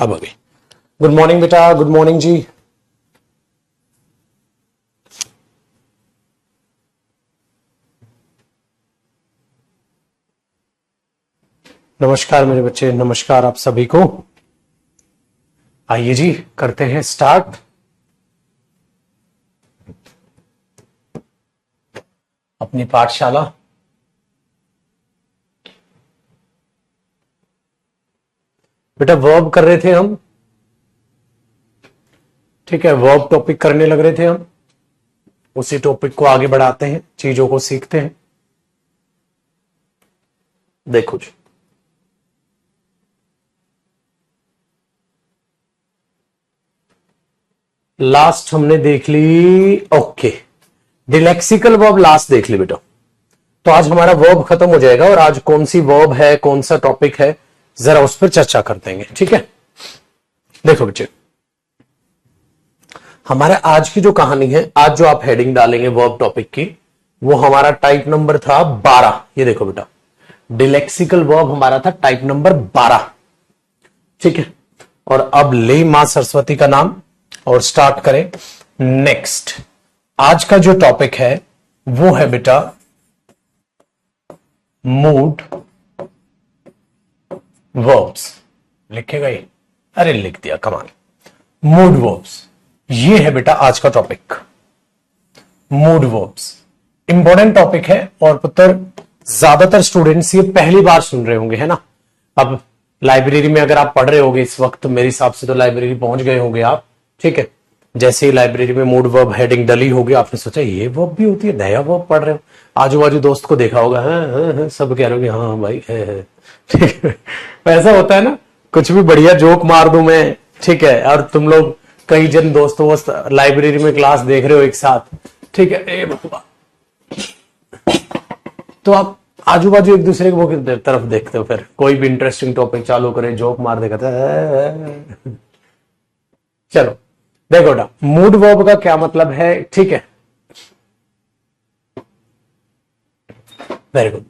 अब आ गई। Good morning बेटा, गुड मॉर्निंग जी। नमस्कार मेरे बच्चे, नमस्कार आप सभी को। आइए जी, करते हैं स्टार्ट। अपनी पाठशाला। बेटा वर्ब कर रहे थे हम, ठीक है, वर्ब टॉपिक करने लग रहे थे हम। उसी टॉपिक को आगे बढ़ाते हैं, चीजों को सीखते हैं। देखो जी, लास्ट हमने देख ली, ओके, डिलेक्सिकल वर्ब लास्ट देख ली बेटा। तो आज हमारा वर्ब खत्म हो जाएगा और आज कौन सी वर्ब है, कौन सा टॉपिक है, जरा उस पर चर्चा करते हैं, ठीक है। देखो बच्चे, हमारा आज की जो कहानी है, आज जो आप हेडिंग डालेंगे वर्ब टॉपिक की, वो हमारा टाइप नंबर था 12। ये देखो बेटा, डिलेक्सिकल वर्ब हमारा था टाइप नंबर 12, ठीक है। और अब ले मां सरस्वती का नाम और स्टार्ट करें। नेक्स्ट आज का जो टॉपिक है वो है बेटा मूड वर्ब्स। लिखेगा ये? अरे लिख दिया, कमाल। मूड वर्ब्स, ये है बेटा आज का topic. Mood verbs important topic है और पुत्र ज्यादातर स्टूडेंट्स ये पहली बार सुन रहे होंगे, है ना। अब लाइब्रेरी में अगर आप पढ़ रहे होगे इस वक्त, मेरे हिसाब से तो लाइब्रेरी पहुंच गए होंगे आप, ठीक है। जैसे ही लाइब्रेरी में मूड वर्ब हेडिंग डली होगी, आपने सोचा ये वर्ब भी होती है, नया वर्ब पढ़ रहे हो। आजू बाजू दोस्त को देखा होगा, हाँ, सब कह रहे हो हाँ भाई है। ठीक है, ऐसा होता है ना, कुछ भी बढ़िया जोक मार दूं मैं, ठीक है, और तुम लोग कई जन दोस्तों लाइब्रेरी में क्लास देख रहे हो एक साथ, ठीक है, तो आप आजू बाजू एक दूसरे की तरफ देखते हो, फिर कोई भी इंटरेस्टिंग टॉपिक चालू करे, जोक मार देगा। चलो देखो बेटा, मूड वर्ब का क्या मतलब है, ठीक है। Very good.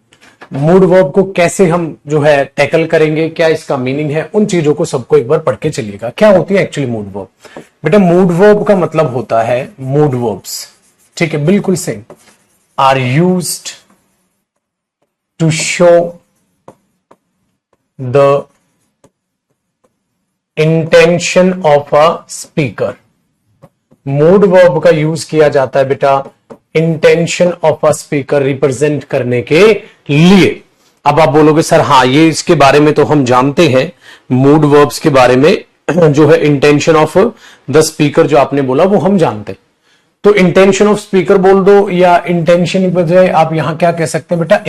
मूड वर्ब को कैसे हम जो है टैकल करेंगे, क्या इसका मीनिंग है, उन चीजों को सबको एक बार पढ़ के चलिएगा। क्या होती है एक्चुअली मूड वर्ब? बेटा मूड वर्ब का मतलब होता है, मूड वर्ब्स, ठीक है, बिल्कुल same, are used to show the intention of a speaker. Mood verb का यूज किया जाता है बेटा intention of a speaker represent करने के लिए। अब आप बोलोगे सर हाँ ये इसके बारे में तो हम जानते हैं, मूड वर्ब्स के बारे में जो है इंटेंशन ऑफ द स्पीकर जो आपने बोला वो हम जानते हैं, तो इंटेंशन ऑफ स्पीकर बोल दो, या इंटेंशन की बजाय आप यहां क्या कह सकते हैं बेटा,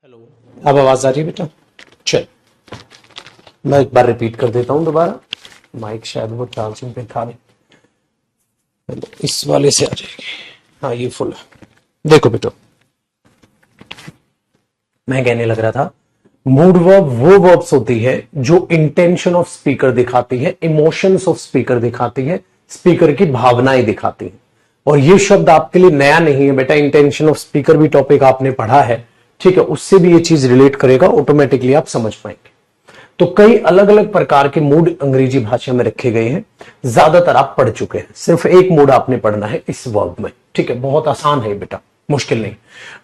हेलो, अब आवाज आ रही है बेटा? चल मैं एक बार रिपीट कर देता हूं दोबारा, माइक शायद वो चार्जिंग पे था नहीं, इस वाले से आ जाएगी। हाँ ये फुल है। देखो बेटा, मैं कहने लग रहा था, मूड वर्ब वो वर्ब्स होती है जो इंटेंशन ऑफ स्पीकर दिखाती है, इमोशंस ऑफ स्पीकर दिखाती है, स्पीकर की भावनाएं दिखाती है। और ये शब्द आपके लिए नया नहीं है बेटा, इंटेंशन ऑफ स्पीकर भी टॉपिक आपने पढ़ा है, ठीक है, उससे भी ये चीज रिलेट करेगा, ऑटोमेटिकली आप समझ पाएंगे। तो कई अलग अलग प्रकार के मूड अंग्रेजी भाषा में रखे गए हैं, ज्यादातर आप पढ़ चुके हैं, सिर्फ एक मूड आपने पढ़ना है इस वर्ब में, ठीक है, बहुत आसान है बेटा, मुश्किल नहीं।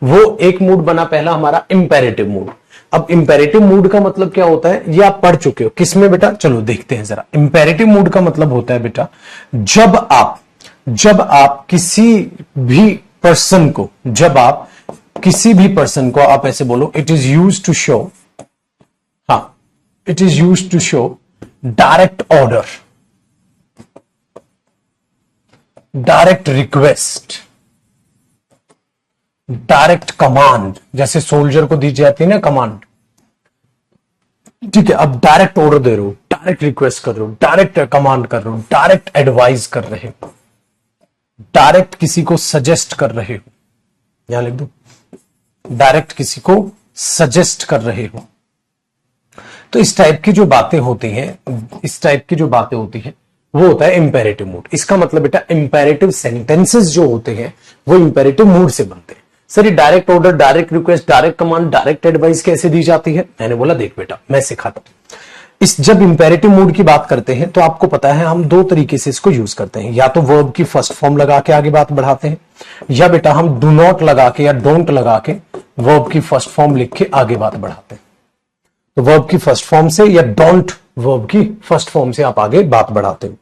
वो एक मूड बना पहला हमारा इंपेरेटिव मूड, अब इंपेरेटिव मूड का मतलब क्या होता है ये आप पढ़ चुके हो किसमें बेटा, चलो देखते हैं जरा। इंपेरेटिव मूड का मतलब होता है बेटा जब आप किसी भी पर्सन को, जब आप किसी भी पर्सन को आप ऐसे बोलो it is use to show, हाँ it is use to show direct order, direct request, direct command, जैसे सोल्जर को दी जाती है ना कमांड, ठीक है, अब डायरेक्ट ऑर्डर दे रहे हो, डायरेक्ट रिक्वेस्ट कर रहे हो, डायरेक्ट कमांड कर रहे हो, डायरेक्ट एडवाइस कर रहे हो, डायरेक्ट किसी को सजेस्ट कर रहे हो, यहां लिख दो, डायरेक्ट किसी को सजेस्ट कर रहे हो। तो इस टाइप की जो बातें होती हैं, इस टाइप की जो बातें होती हैं वो होता है इंपेरेटिव मूड। इसका मतलब बेटा इंपेरेटिव सेंटेंसेस जो होते हैं वो इंपेरेटिव मूड से बनते हैं। सर ये direct order, direct request, direct command, direct advice कैसे दी जाती है? मैंने बोला देख बेटा मैं सिखाता हूं। इस जब इंपेरेटिव मूड की बात करते हैं तो आपको पता है हम दो तरीके से इसको यूज करते हैं, या तो वर्ब की फर्स्ट फॉर्म लगा के आगे बात बढ़ाते हैं, या बेटा हम डू नॉट लगा के या डोंट लगा के वर्ब की फर्स्ट फॉर्म लिख के आगे बात बढ़ाते हैं। तो वर्ब की फर्स्ट फॉर्म से या डोंट वर्ब की फर्स्ट फॉर्म से आप आगे बात बढ़ाते हो।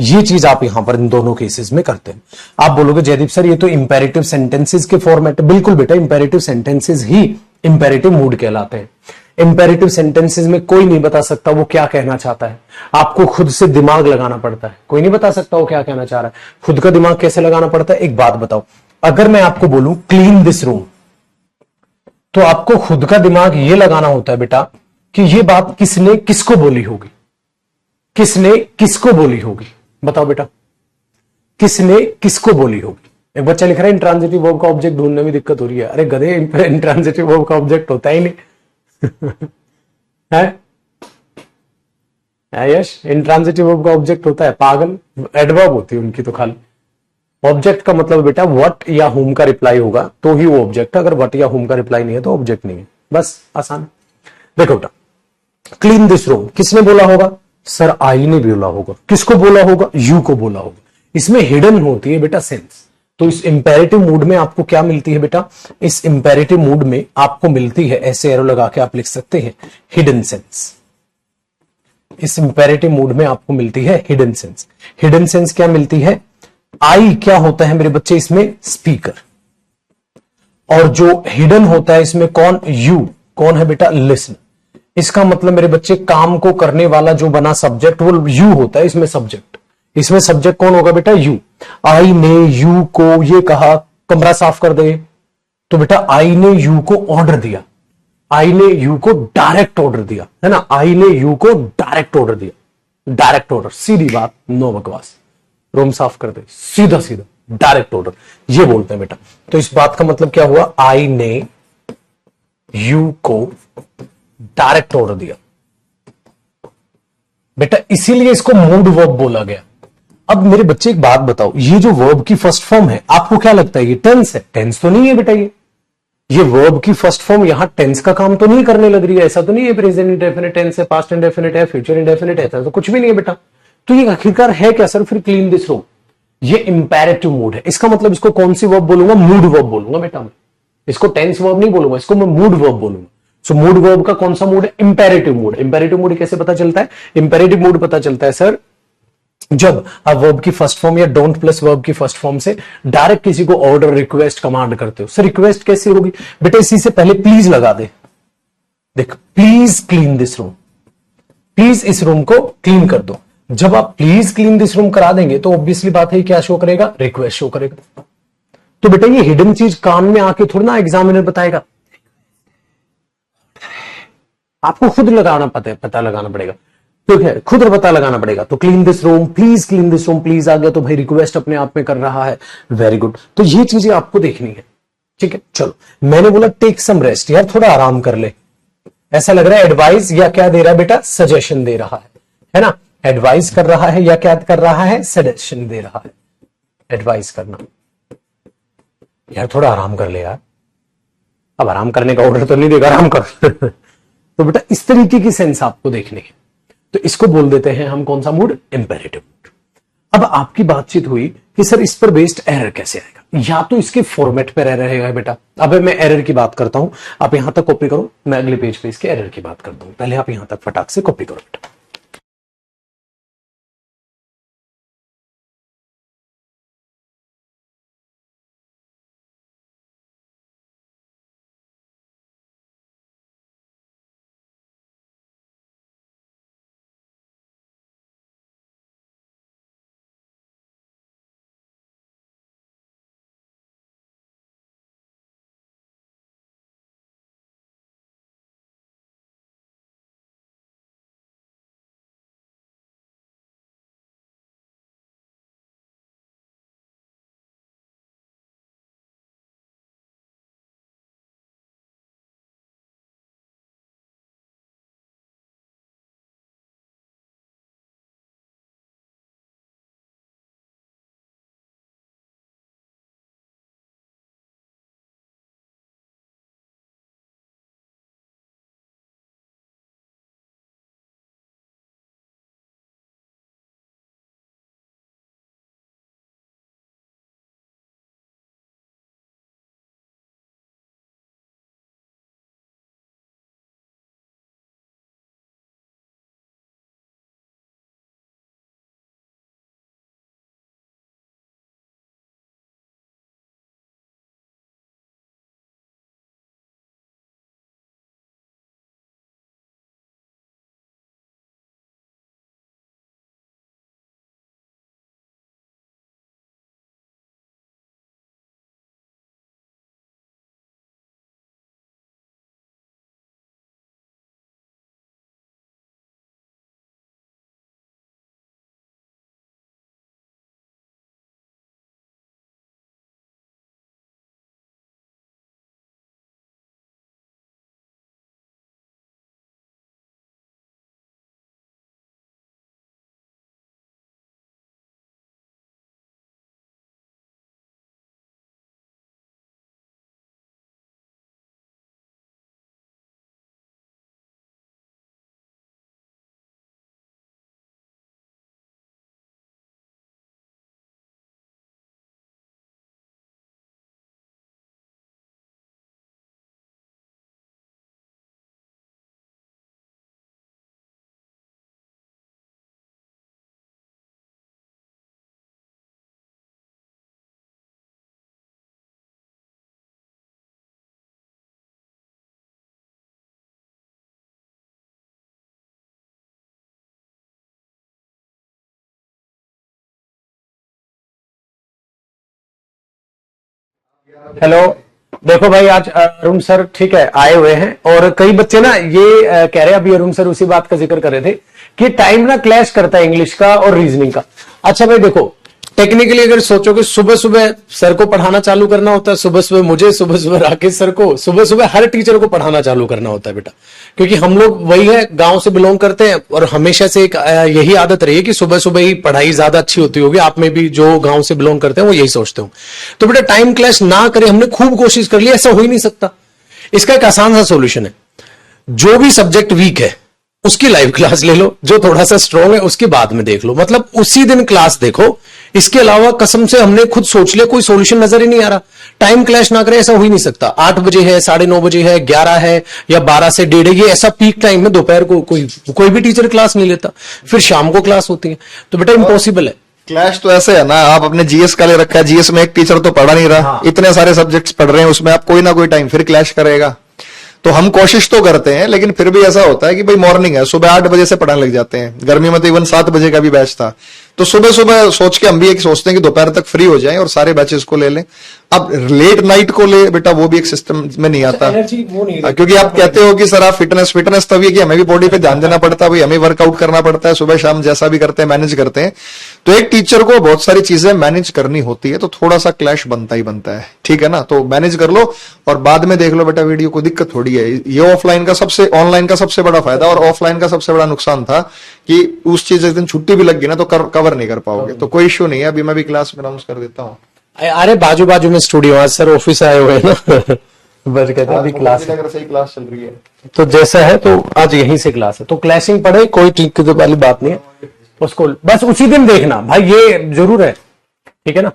ये चीज आप यहां पर इन दोनों केसेस में करते हैं। आप बोलोगे जयदीप सर ये तो इंपेरेटिव सेंटेंसेस के फॉर्मेट, बिल्कुल बेटा इंपेरेटिव सेंटेंसेस ही इंपेरेटिव मूड कहलाते हैं। इंपेरेटिव सेंटेंसेस में कोई नहीं बता सकता वो क्या कहना चाहता है, आपको खुद से दिमाग लगाना पड़ता है। कोई नहीं बता सकता वो क्या कहना चाह रहा है, खुद का दिमाग कैसे लगाना पड़ता है। एक बात बताओ, अगर मैं आपको बोलूं क्लीन दिस रूम, तो आपको खुद का दिमाग ये लगाना होता है बेटा कि ये बात किसने किसको बोली होगी, किसने किसको बोली होगी, बताओ बेटा किसने किसको बोली होगी। एक बच्चा लिख रहा है इंट्रांजिटिव वर्ब का ऑब्जेक्ट ढूंढने में दिक्कत हो रही है। अरे गधे, इंट्रांजिटिव वर्ब का ऑब्जेक्ट होता ही नहीं है यश, इंट्रांजिटिव वर्ब का ऑब्जेक्ट होता है पागल, एडवर्ब होती है उनकी तो खाली। ऑब्जेक्ट का मतलब बेटा व्हाट या हुम का रिप्लाई होगा तो ही वो ऑब्जेक्ट है, अगर व्हाट या हुम का रिप्लाई नहीं है तो ऑब्जेक्ट नहीं है, बस आसान। देखो बेटा क्लीन दिस रूम किसने बोला होगा? सर आई ने बोला होगा। किसको बोला होगा? यू को बोला होगा। इसमें हिडन होती है बेटा सेंस। तो इस इंपेरेटिव मूड में आपको क्या मिलती है बेटा? इस इंपेरेटिव मूड में आपको मिलती है, ऐसे एरो लगा के आप लिख सकते हैं, हिडन सेंस। इस इंपेरेटिव मूड में आपको मिलती है हिडन सेंस। हिडन सेंस क्या मिलती है? आई क्या होता है मेरे बच्चे इसमें? स्पीकर। और जो हिडन होता है इसमें कौन? यू। कौन है बेटा? लिसन। इसका मतलब मेरे बच्चे काम को करने वाला जो बना सब्जेक्ट वो यू होता है इसमें सब्जेक्ट। इसमें सब्जेक्ट कौन होगा बेटा? यू। आई ने यू को ये कहा कमरा साफ कर दे, तो बेटा आई ने यू को ऑर्डर दिया, आई ने यू को डायरेक्ट ऑर्डर दिया, है ना, आई ने यू को डायरेक्ट ऑर्डर दिया। डायरेक्ट ऑर्डर, सीधी बात, नो बकवास, रूम साफ कर दे, सीधा सीधा डायरेक्ट ऑर्डर, ये बोलते हैं बेटा। तो इस बात का मतलब क्या हुआ? आई ने यू को डायरेक्ट ऑर्डर दिया बेटा, इसीलिए इसको मूड वर्ब बोला गया। अब मेरे बच्चे एक बात बताओ, ये जो वर्ब की फर्स्ट फॉर्म है आपको क्या लगता है ये टेंस है? टेंस तो नहीं है बेटा। ये वर्ब की फर्स्ट फॉर्म यहां टेंस का काम तो नहीं करने लग रही है, ऐसा तो नहीं है प्रेजेंट इंडेफिनिट टेंस है, पास्ट इंडेफिनिट है, फ्यूचर इंडेफिनिट है, ऐसा तो कुछ भी नहीं है बेटा। तो ये आखिरकार है क्या सर? फिर क्लीन दिस रूम ये इंपेरेटिव मूड है। इसका मतलब इसको कौन सी वर्ब बोलूंगा? मूड वर्ब बोलूंगा बेटा मैं। इसको टेंस वर्ब नहीं बोलूंगा, इसको मैं मूड वर्ब बोलूंगा। सो मूड वर्ब का कौन सा मूड है? Imperative mood. इंपेरेटिव मूड कैसे पता चलता है? इंपेरेटिव मूड पता चलता है सर जब आप वर्ब की फर्स्ट फॉर्म या डोंट प्लस वर्ब की फर्स्ट फॉर्म से डायरेक्ट किसी को ऑर्डर, रिक्वेस्ट, कमांड करते हो। सर रिक्वेस्ट कैसे होगी बेटा? इसी से पहले प्लीज लगा दे। देख, please clean this room, please इस रूम को क्लीन कर दो। जब आप प्लीज क्लीन दिस रूम करा देंगे तो ऑब्वियसली बात है क्या शो करेगा? रिक्वेस्ट शो करेगा। तो बेटा ये हिडन चीज कान में आके थोड़ा ना एग्जामिनर बताएगा, आपको खुद लगाना पता लगाना पड़ेगा। ठीक है, खुद पता लगाना पड़ेगा। तो clean this room, please clean this room, please आ गया तो भाई रिक्वेस्ट अपने आप में कर रहा है। Very good. तो ये चीजें आपको देखनी है। ठीक है, चलो मैंने बोला टेक सम रेस्ट, यार थोड़ा आराम कर ले। ऐसा लग रहा है एडवाइस या क्या दे रहा है बेटा? सजेशन दे रहा है ना। एडवाइस कर रहा है या क्या कर रहा है? सजेशन दे रहा है। एडवाइस करना, यार थोड़ा आराम कर ले यार। अब आराम करने का ऑर्डर तो नहीं देगा, आराम कर तो बेटा इस तरीके की सेंस आपको देखनी है। तो इसको बोल देते हैं हम कौन सा मूड? Imperative mood. अब आपकी बातचीत हुई कि सर इस पर बेस्ड एरर कैसे आएगा। या तो इसके फॉर्मेट पर एरर है बेटा। अब मैं एरर की बात करता हूं, आप यहां तक कॉपी करो, मैं अगले पेज पे इसके एरर की बात करता हूं। पहले आप यहां तक फटाक से कॉपी करो बेटा। हेलो, देखो भाई आज अरुण सर ठीक है आए हुए हैं, और कई बच्चे ना ये कह रहे हैं, अभी अरुण सर उसी बात का जिक्र कर रहे थे कि टाइम ना क्लैश करता है इंग्लिश का और रीजनिंग का। अच्छा भाई देखो, टेक्निकली अगर सोचो कि सुबह सुबह सर को पढ़ाना चालू करना होता है, सुबह सुबह मुझे, सुबह सुबह राकेश सर को, सुबह सुबह हर टीचर को पढ़ाना चालू करना होता है बेटा, क्योंकि हम लोग वही है, गांव से बिलोंग करते हैं और हमेशा से एक यही आदत रही है कि सुबह सुबह ही पढ़ाई ज्यादा अच्छी होती होगी। आप में भी जो गांव से बिलोंग करते हैं वो यही सोचते हो। तो बेटा टाइम क्लैश ना करे, हमने खूब कोशिश कर ली, ऐसा हो ही नहीं सकता। इसका एक आसान सा सोल्यूशन है, जो भी सब्जेक्ट वीक है उसकी लाइव क्लास ले लो, जो थोड़ा सा स्ट्रांग है उसके बाद में देख लो, मतलब उसी दिन क्लास देखो। इसके अलावा कसम से हमने खुद सोच लिया, कोई सॉल्यूशन नजर ही नहीं आ रहा। टाइम क्लैश ना करे, ऐसा हो ही नहीं सकता। 8 बजे है, 9:30 बजे है, 11 है या 12 से 1:30, ये ऐसा पीक टाइम में दोपहर को कोई भी टीचर क्लास नहीं लेता, फिर शाम को क्लास होती है, तो बेटा इम्पॉसिबल है। क्लैश तो ऐसे है ना, आप अपने जीएस का ले रखा है, जीएस में एक टीचर तो पढ़ा नहीं रहा। हाँ। इतने सारे सब्जेक्ट्स पढ़ रहे हैं, उसमें आप कोई ना कोई टाइम फिर क्लैश करेगा। तो हम कोशिश तो करते हैं, लेकिन फिर भी ऐसा होता है कि भाई मॉर्निंग है, सुबह 8 बजे से पढ़ाने लग जाते हैं। गर्मी में तो इवन 7 बजे का भी बैच था, तो सुबह सुबह सोच के हम भी एक सोचते हैं कि दोपहर तक फ्री हो जाएं और सारे बैचेस को ले लें। अब लेट नाइट को ले बेटा, वो भी एक सिस्टम में नहीं आता, क्योंकि आप कहते हो कि सर आप फिटनेस तभी है कि हमें भी बॉडी पे ध्यान देना पड़ता है, भाई हमें वर्कआउट करना पड़ता है, सुबह शाम जैसा भी करते हैं मैनेज करते हैं। तो एक टीचर को बहुत सारी चीजें मैनेज करनी होती है, तो थोड़ा सा क्लैश बनता ही बनता है, ठीक है ना। तो मैनेज कर लो और बाद में देख लो बेटा वीडियो, को दिक्कत थोड़ी है। ये ऑनलाइन का सबसे बड़ा फायदा और ऑफलाइन का सबसे बड़ा नुकसान था कि उस चीज एक दिन छुट्टी भी लग गई ना तो कवर नहीं कर पाओगे। तो कोई इश्यू नहीं है, अभी मैं भी क्लास में अनाउंस कर देता हूँ। अरे बाजू बाजू में स्टूडियो, आज सर ऑफिस आए हुए हैं ना बस कहते हैं अभी क्लास से ही क्लास चल रही है, तो जैसा है तो आज यहीं से क्लास है, तो क्लैशिंग पड़े कोई ठीक वाली बात नहीं है, उसको बस उसी दिन देखना भाई, ये जरूर है, ठीक है ना।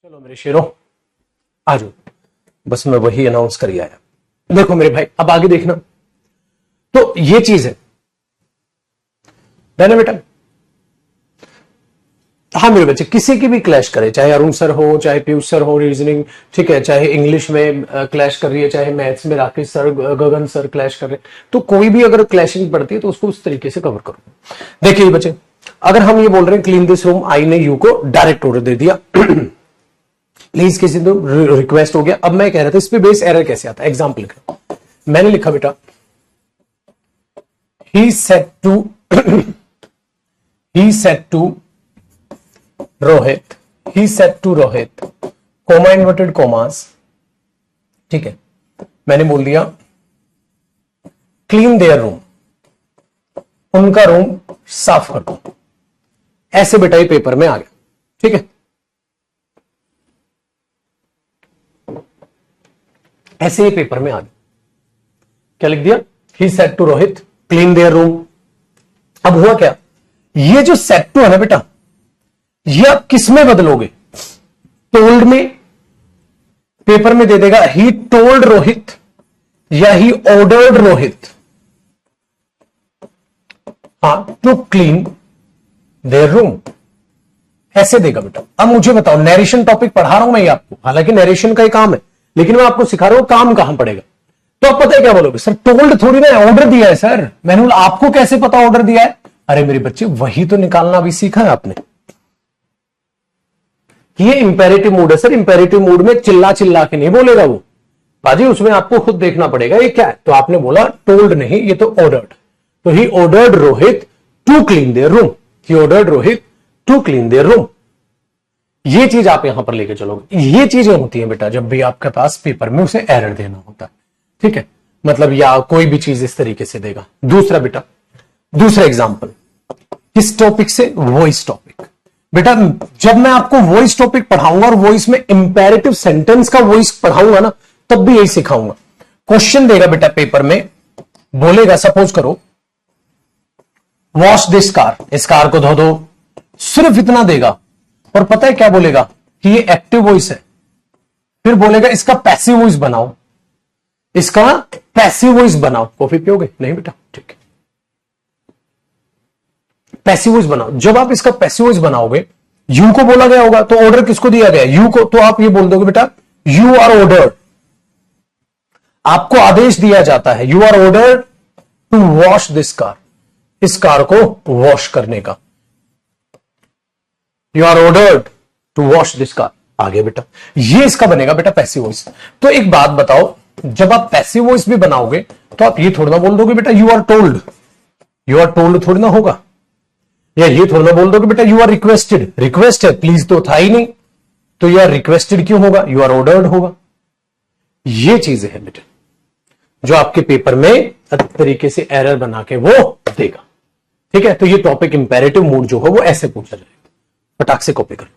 चलो मेरे शेरों आ जाओ, बस मैं वही अनाउंस कर ही आया। देखो मेरे भाई, अब आगे देखना। तो ये चीज है ना बेटा। हाँ मेरे बच्चे, किसी की भी क्लैश करे, चाहे अरुण सर हो, चाहे पीयूष सर हो, रीजनिंग, ठीक है, चाहे इंग्लिश में क्लैश कर रही है, चाहे मैथ्स में राकेश सर, गगन सर क्लैश कर रहे हैं, तो कोई भी अगर क्लैशिंग पड़ती है तो उसको उस तरीके से कवर करो। देखिए बच्चे, अगर हम ये बोल रहे हैं क्लीन दिस रूम, आई ने यू को डायरेक्ट ऑर्डर दे दिया प्लीज किसी को रिक्वेस्ट हो गया। अब मैं कह रहा था इस पे बेस एरर कैसे आता है, एग्जाम्पल लिखा, मैंने लिखा बेटा he said to Rohit, he said to Rohit, comma inverted commas, ठीक है, मैंने बोल दिया क्लीन देयर रूम, उनका रूम साफ कर दो। ऐसे बेटा ये पेपर में आ गया, ठीक है, ऐसे ही पेपर में आ गया। क्या लिख दिया, he said to Rohit clean their room. अब हुआ क्या, ये जो सेड टू है ना बेटा, ये आप किस में बदलोगे, टोल्ड में, पेपर में दे देगा ही टोल्ड रोहित या he ordered Rohit to clean their room, ऐसे देगा बेटा। अब मुझे बताओ, नरेशन टॉपिक पढ़ा रहा हूं मैं ये आपको, हालांकि नरेशन का ही काम है, लेकिन मैं आपको सिखा रहा हूं काम कहां पड़ेगा। तो आप पता है क्या बोलोगे, सर टोल्ड थोड़ी ना, ऑर्डर दिया है सर। मैंने बोला आपको कैसे पता ऑर्डर दिया है, अरे मेरे बच्चे वही तो निकालना अभी सीखा है आपने। ये इंपेरेटिव मूड है सर, इंपेरेटिव मूड में चिल्ला चिल्ला के नहीं बोलेगा वो बाजी, उसमें आपको खुद देखना पड़ेगा ये क्या है। तो आपने बोला टोल्ड नहीं, ये तो ऑर्डर्ड, तो he ordered Rohit to clean their room, he ordered Rohit to clean their room. ये चीज आप यहां पर लेके चलोगे। ये चीजें होती हैं बेटा जब भी आपके पास पेपर में उसे एरर देना होता है, ठीक है, मतलब या कोई भी चीज इस तरीके से देगा। दूसरा बेटा, दूसरा एग्जांपल किस टॉपिक से, वॉइस टॉपिक। बेटा जब मैं आपको वॉइस टॉपिक पढ़ाऊंगा और वॉइस में इंपेरेटिव सेंटेंस का वॉइस पढ़ाऊंगा ना, तब भी यही सिखाऊंगा। क्वेश्चन देगा बेटा पेपर में, बोलेगा सपोज करो वॉश दिस कार, इस कार को धो दो, सिर्फ इतना देगा। और पता है क्या बोलेगा कि ये एक्टिव वॉइस है, फिर बोलेगा इसका पैसिव वॉइस बनाओ, इसका पैसिव वॉइस बनाओ। कॉफी पियोगे, नहीं बेटा, ठीक है, पैसिव वॉइस बनाओ। जब आप इसका पैसिव वॉइस बनाओगे, यू को बोला गया होगा, तो ऑर्डर किसको दिया गया, यू को, तो आप ये बोल दोगे बेटा यू आर ऑर्डर्ड, आपको आदेश दिया जाता है, you are ordered to wash this car, इस कार को वॉश करने का, you are ordered to wash this car. आगे बेटा ये इसका बनेगा बेटा पैसिव वॉइस। तो एक बात बताओ, जब आप पैसिव वॉइस भी बनाओगे तो आप ये थोड़ा ना बोल दोगे बेटा you are told, you are told थोड़ी ना होगा, या ये थोड़ा ना बोल दोगे बेटा यू आर रिक्वेस्टेड, रिक्वेस्ट है, प्लीज तो था ही नहीं, तो यू आर रिक्वेस्टेड क्यों होगा, यू आर ऑर्डर्ड होगा। ये चीजें हैं बेटा जो आपके पेपर में अच्छे तरीके से एरर बना के वो देगा, ठीक है। तो ये टॉपिक इंपेरेटिव मूड जो हो वो ऐसे पूछा जाएगा, फटाक से कॉपी कर।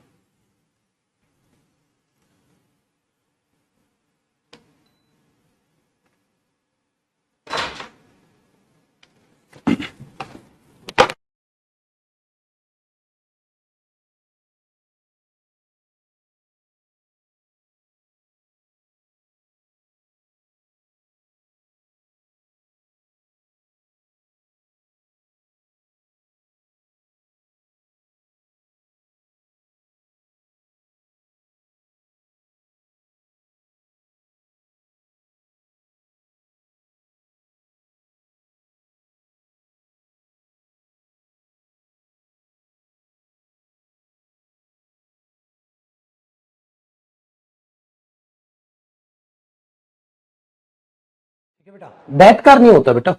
ठीक है बेटा, दैट कार नहीं होता बेटा,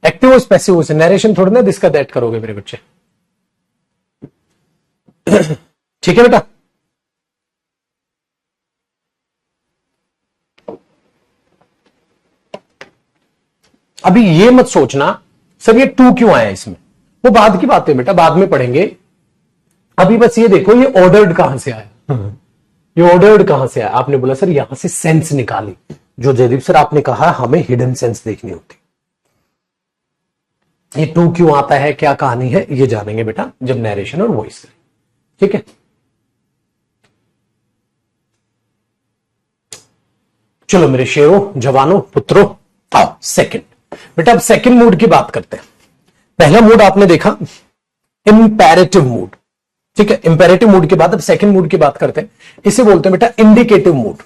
active voice passive voice, narration थोड़ी ना दिस का दैट करोगे मेरे बच्चे, ठीक है बेटा। अभी ये मत सोचना सर ये टू क्यों आया इसमें, वो बाद की बात है बेटा, बाद में पढ़ेंगे। अभी बस ये देखो ये ऑर्डर्ड कहां से आया, ये ऑर्डर्ड कहां से आया। आपने बोला सर यहां से सेंस निकाली, जो जयदीप सर आपने कहा हमें हिडन सेंस देखनी होती। ये टू क्यों आता है, क्या कहानी है, ये जानेंगे बेटा जब नरेशन और वॉइस, ठीक है। चलो मेरे शेरों, जवानों, पुत्रों, आओ सेकंड। बेटा अब सेकंड मूड की बात करते हैं। पहला मूड आपने देखा इंपेरेटिव मूड, ठीक है। इंपेरेटिव मूड के बाद अब सेकंड मूड की बात करते हैं। इसे बोलते हैं बेटा indicative mood.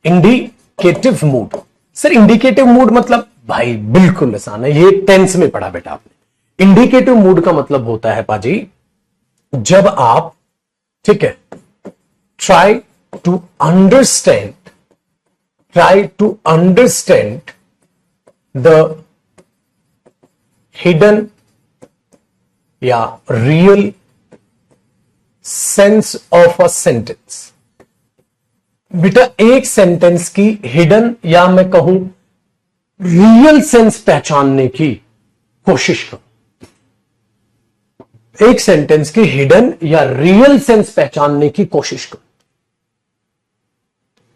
Indicative mood. Sir indicative mood मतलब, भाई बिल्कुल आसान है, ये टेंस में पढ़ा बेटा आपने। इंडिकेटिव मूड का मतलब होता है पाजी, जब आप, ठीक है, try to understand the hidden या real sense of a sentence. बेटा एक सेंटेंस की हिडन या मैं कहूं रियल सेंस पहचानने की कोशिश करो। एक सेंटेंस की हिडन या रियल सेंस पहचानने की कोशिश करो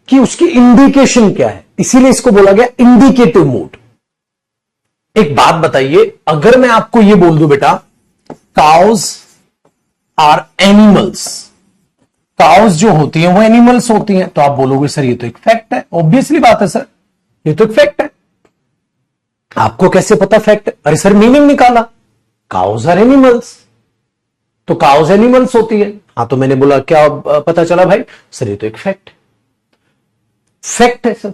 कि उसकी इंडिकेशन क्या है, इसीलिए इसको बोला गया इंडिकेटिव मूड। एक बात बताइए, अगर मैं आपको यह बोल दूं बेटा काउज आर एनिमल्स, काउज जो होती हैं वो एनिमल्स होती हैं, तो आप बोलोगे सर ये तो एक फैक्ट है। ऑब्वियसली बात है सर, ये तो एक फैक्ट है। आपको कैसे पता फैक्ट है? अरे सर मीनिंग निकाला, काउज आर एनिमल्स, तो काउज एनिमल्स होती है। हाँ तो मैंने बोला क्या पता चला भाई? सर ये तो एक फैक्ट है। फैक्ट है सर,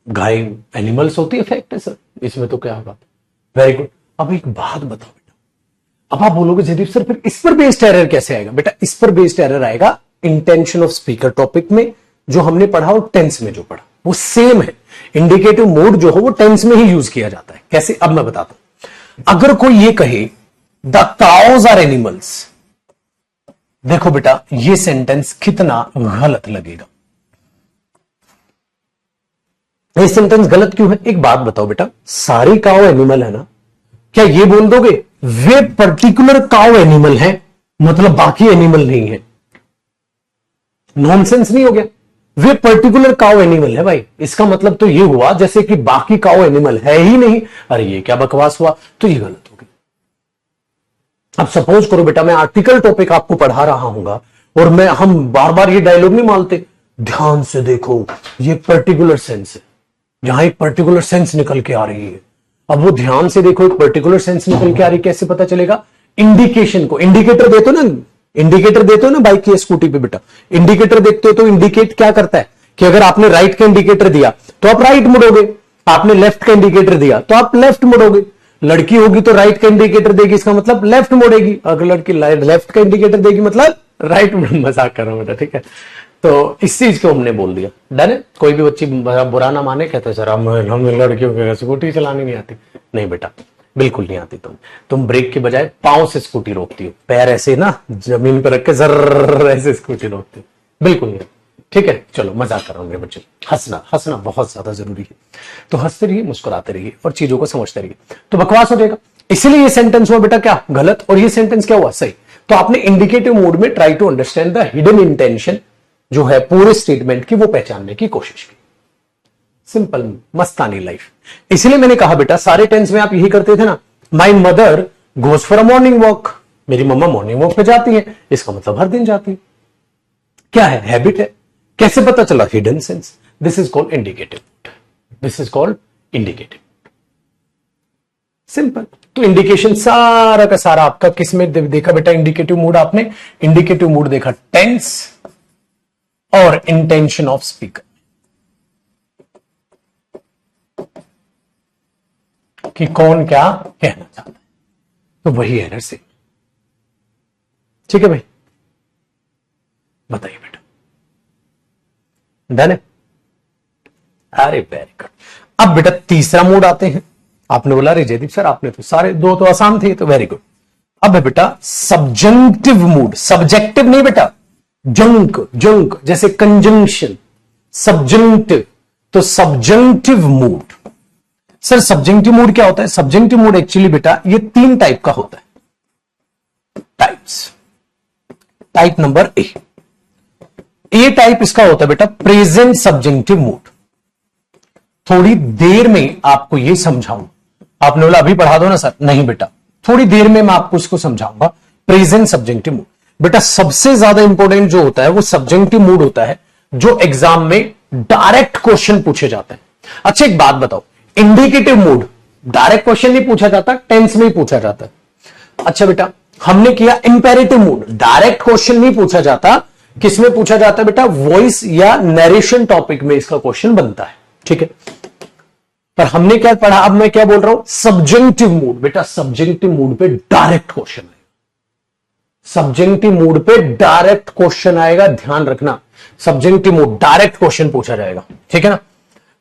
गाय एनिमल्स होती है, फैक्ट है सर, इसमें तो क्या बात। Very good. अब एक बात बताओ बेटा, अब आप बोलोगे जयदीप सर फिर इस पर बेस्ड एरर कैसे आएगा? बेटा इस पर बेस्ड एरर आएगा इंटेंशन ऑफ स्पीकर टॉपिक में, जो हमने पढ़ा और टेंस में जो पढ़ा वो सेम है। इंडिकेटिव मोड जो हो वो टेंस में ही यूज किया जाता है। कैसे? अब मैं बताता हूं। अगर कोई ये कहे द काउज आर एनिमल्स, देखो बेटा ये सेंटेंस कितना गलत लगेगा। ये सेंटेंस गलत क्यों है? एक बात बताओ बेटा, सारी काउ एनिमल है ना, क्या ये बोल दोगे वे पर्टिकुलर काउ एनिमल है मतलब बाकी एनिमल नहीं है? नॉनसेंस नहीं हो गया? वे पर्टिकुलर काउ एनिमल है भाई, इसका मतलब तो ये हुआ जैसे कि बाकी काउ एनिमल है ही नहीं। अरे ये क्या बकवास हुआ, तो ये गलत हो गया। अब सपोज करो बेटा मैं आर्टिकल टॉपिक आपको पढ़ा रहा हूंगा और हम बार बार ये डायलॉग नहीं मानते, ध्यान से देखो ये पर्टिकुलर सेंस है, यहां एक पर्टिकुलर सेंस निकल के आ रही है। अब वो ध्यान से देखो एक पर्टिकुलर सेंस निकल के आ रही, कैसे पता चलेगा? इंडिकेशन को, इंडिकेटर देते हो ना, इंडिकेटर देते हो ना बाइक की स्कूटी पे बेटा, इंडिकेटर देखते हो तो इंडिकेट क्या करता है कि अगर आपने राइट का इंडिकेटर दिया तो आप राइट मुड़ोगे, आपने लेफ्ट का इंडिकेटर दिया तो आप लेफ्ट मुड़ोगे। लड़की होगी तो राइट का इंडिकेटर देगी, इसका मतलब लेफ्ट मुड़ेगी। अगर लड़की लेफ्ट का इंडिकेटर देगी मतलब राइट। मजाक कर रहा हूं बेटा, ठीक है। तो इस चीज को हमने बोल दिया, डन है। कोई भी बच्ची बुरा ना माने, कहते सर हम लड़कियों को स्कूटी चलानी नहीं आती। नहीं बेटा बिल्कुल नहीं आती। तुम ब्रेक के बजाय पांव से स्कूटी रोकती हो, पैर ऐसे ना जमीन पर रख के जर्र ऐसे स्कूटी रोकती हो, बिल्कुल नहीं। ठीक है चलो मजाक कर रहा हूं मेरे बच्चे। हंसना बहुत ज्यादा जरूरी है, तो हंसते रहिए, मुस्कुराते रहिए और चीजों को समझते रहिए, तो बकवास हो जाएगा। इसलिए ये सेंटेंस हुआ बेटा क्या? गलत। और ये सेंटेंस क्या हुआ? सही। तो आपने इंडिकेटिव मोड में try to understand the hidden intention जो है पूरे स्टेटमेंट की, वो पहचानने की कोशिश की। सिंपल मस्तानी लाइफ। इसलिए मैंने कहा बेटा सारे टेंस में आप यही करते थे ना, my mother goes for a morning walk, मेरी मम्मा मॉर्निंग वॉक पे जाती है, इसका मतलब हर दिन जाती है। क्या है? हैबिट है। कैसे पता चला? Hidden sense. This is called indicative, this is called indicative. Simple. तो इंडिकेशन सारा का सारा आपका किस में देखा बेटा? इंडिकेटिव मूड आपने इंडिकेटिव मूड देखा टेंस और इंटेंशन ऑफ स्पीकर, कि कौन क्या कहना चाहता है, तो वही एरर से। ठीक है भाई, बताइए बेटा, डन है? अरे वेरी गुड। अब बेटा तीसरा मूड आते हैं। आपने बोला अरे जयदीप सर आपने तो सारे दो तो आसान थे, तो वेरी गुड। अब है बेटा सब्जंक्टिव मूड, सब्जेक्टिव नहीं बेटा, जंक जैसे कंजंक्शन, सब्जंक्टिव, तो subjunctive mood. Sir subjective mood क्या होता है? सब्जेक्टिव मूड एक्चुअली बेटा ये 3 टाइप का होता है। Types. Type number A type इसका होता है बेटा प्रेजेंट सब्जेक्टिव मूड। थोड़ी देर में आपको ये समझाऊं। आपने बोला अभी पढ़ा दो ना सर, नहीं बेटा थोड़ी देर में मैं आपको इसको समझाऊंगा। प्रेजेंट सब्जेक्टिव मूड बेटा सबसे ज्यादा इंपॉर्टेंट जो होता है वो सब्जेक्टिव मूड होता है, जो एग्जाम में डायरेक्ट क्वेश्चन पूछे जाते हैं। अच्छा एक बात बताओ, इंडिकेटिव मूड डायरेक्ट क्वेश्चन नहीं पूछा जाता, टेंस में ही पूछा जाता है। अच्छा बेटा, हमने किया इंपेरेटिव मूड, डायरेक्ट क्वेश्चन नहीं पूछा जाता, किसमें पूछा जाता है बेटा, वॉइस या नरेशन टॉपिक में इसका क्वेश्चन बनता है, ठीक है। पर हमने क्या पढ़ा, अब मैं क्या बोल रहा हूं, सब्जेक्टिव मूड। बेटा सब्जेक्टिव मूड पे डायरेक्ट क्वेश्चन आएगा, सब्जेक्टिव मूड पे डायरेक्ट क्वेश्चन आएगा, ध्यान रखना, सब्जेक्टिव मूड डायरेक्ट क्वेश्चन पूछा जाएगा, ठीक है ना।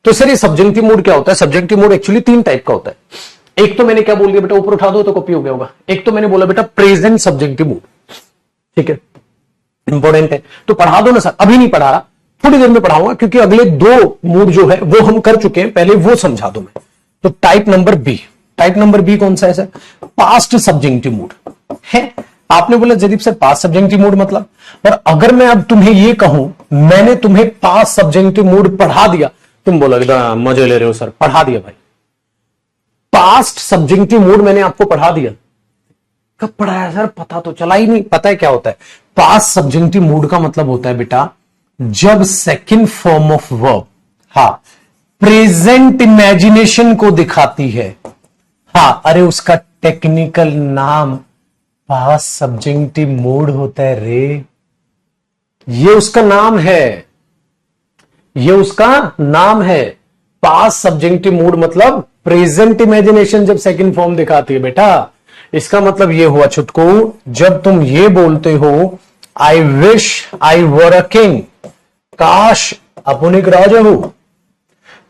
तो सर ये सब्जेक्टिव मूड क्या होता है? सब्जेक्टिव मूड एक्चुअली 3 टाइप का होता है। एक तो मैंने क्या बोल दिया बेटा, ऊपर उठा दो तो कॉपी हो गया होगा। एक तो मैंने बोला बेटा प्रेजेंट सब्जेक्टिव मूड, ठीक है, इंपॉर्टेंट है तो पढ़ा दो ना सर। अभी नहीं पढ़ा रहा, थोड़ी देर में पढ़ाऊंगा, क्योंकि अगले 2 मूड जो है वो हम कर चुके हैं, पहले वो समझा दो मैं। तो type number B, type number B कौन सा है सर? पास्ट सब्जेक्टिव मूड है। आपने बोला जदीप सर पास्ट सब्जेक्टिव मूड मतलब, और अगर मैं अब तुम्हें ये कहूं मैंने तुम्हें पास्ट सब्जेक्टिव मूड पढ़ा दिया, तुम बोलोगे मजे ले रहे हो सर, पढ़ा दिया भाई, पास्ट सब्जेक्टिव मूड मैंने आपको पढ़ा दिया। कब पढ़ाया सर? पता तो चला ही नहीं। पता है क्या होता है पास्ट सब्जेक्टिव मूड का? मतलब होता है बेटा जब second form of verb present imagination को दिखाती है, अरे उसका टेक्निकल नाम पास्ट सब्जेक्टिव मूड होता है रे। ये उसका नाम है, ये उसका नाम है, पास्ट सब्जेक्टिव मूड मतलब प्रेजेंट इमेजिनेशन जब सेकंड फॉर्म दिखाती है बेटा। इसका मतलब ये हुआ छुटकू, जब तुम ये बोलते हो I wish I were a king, काश अपन एक राजा हो,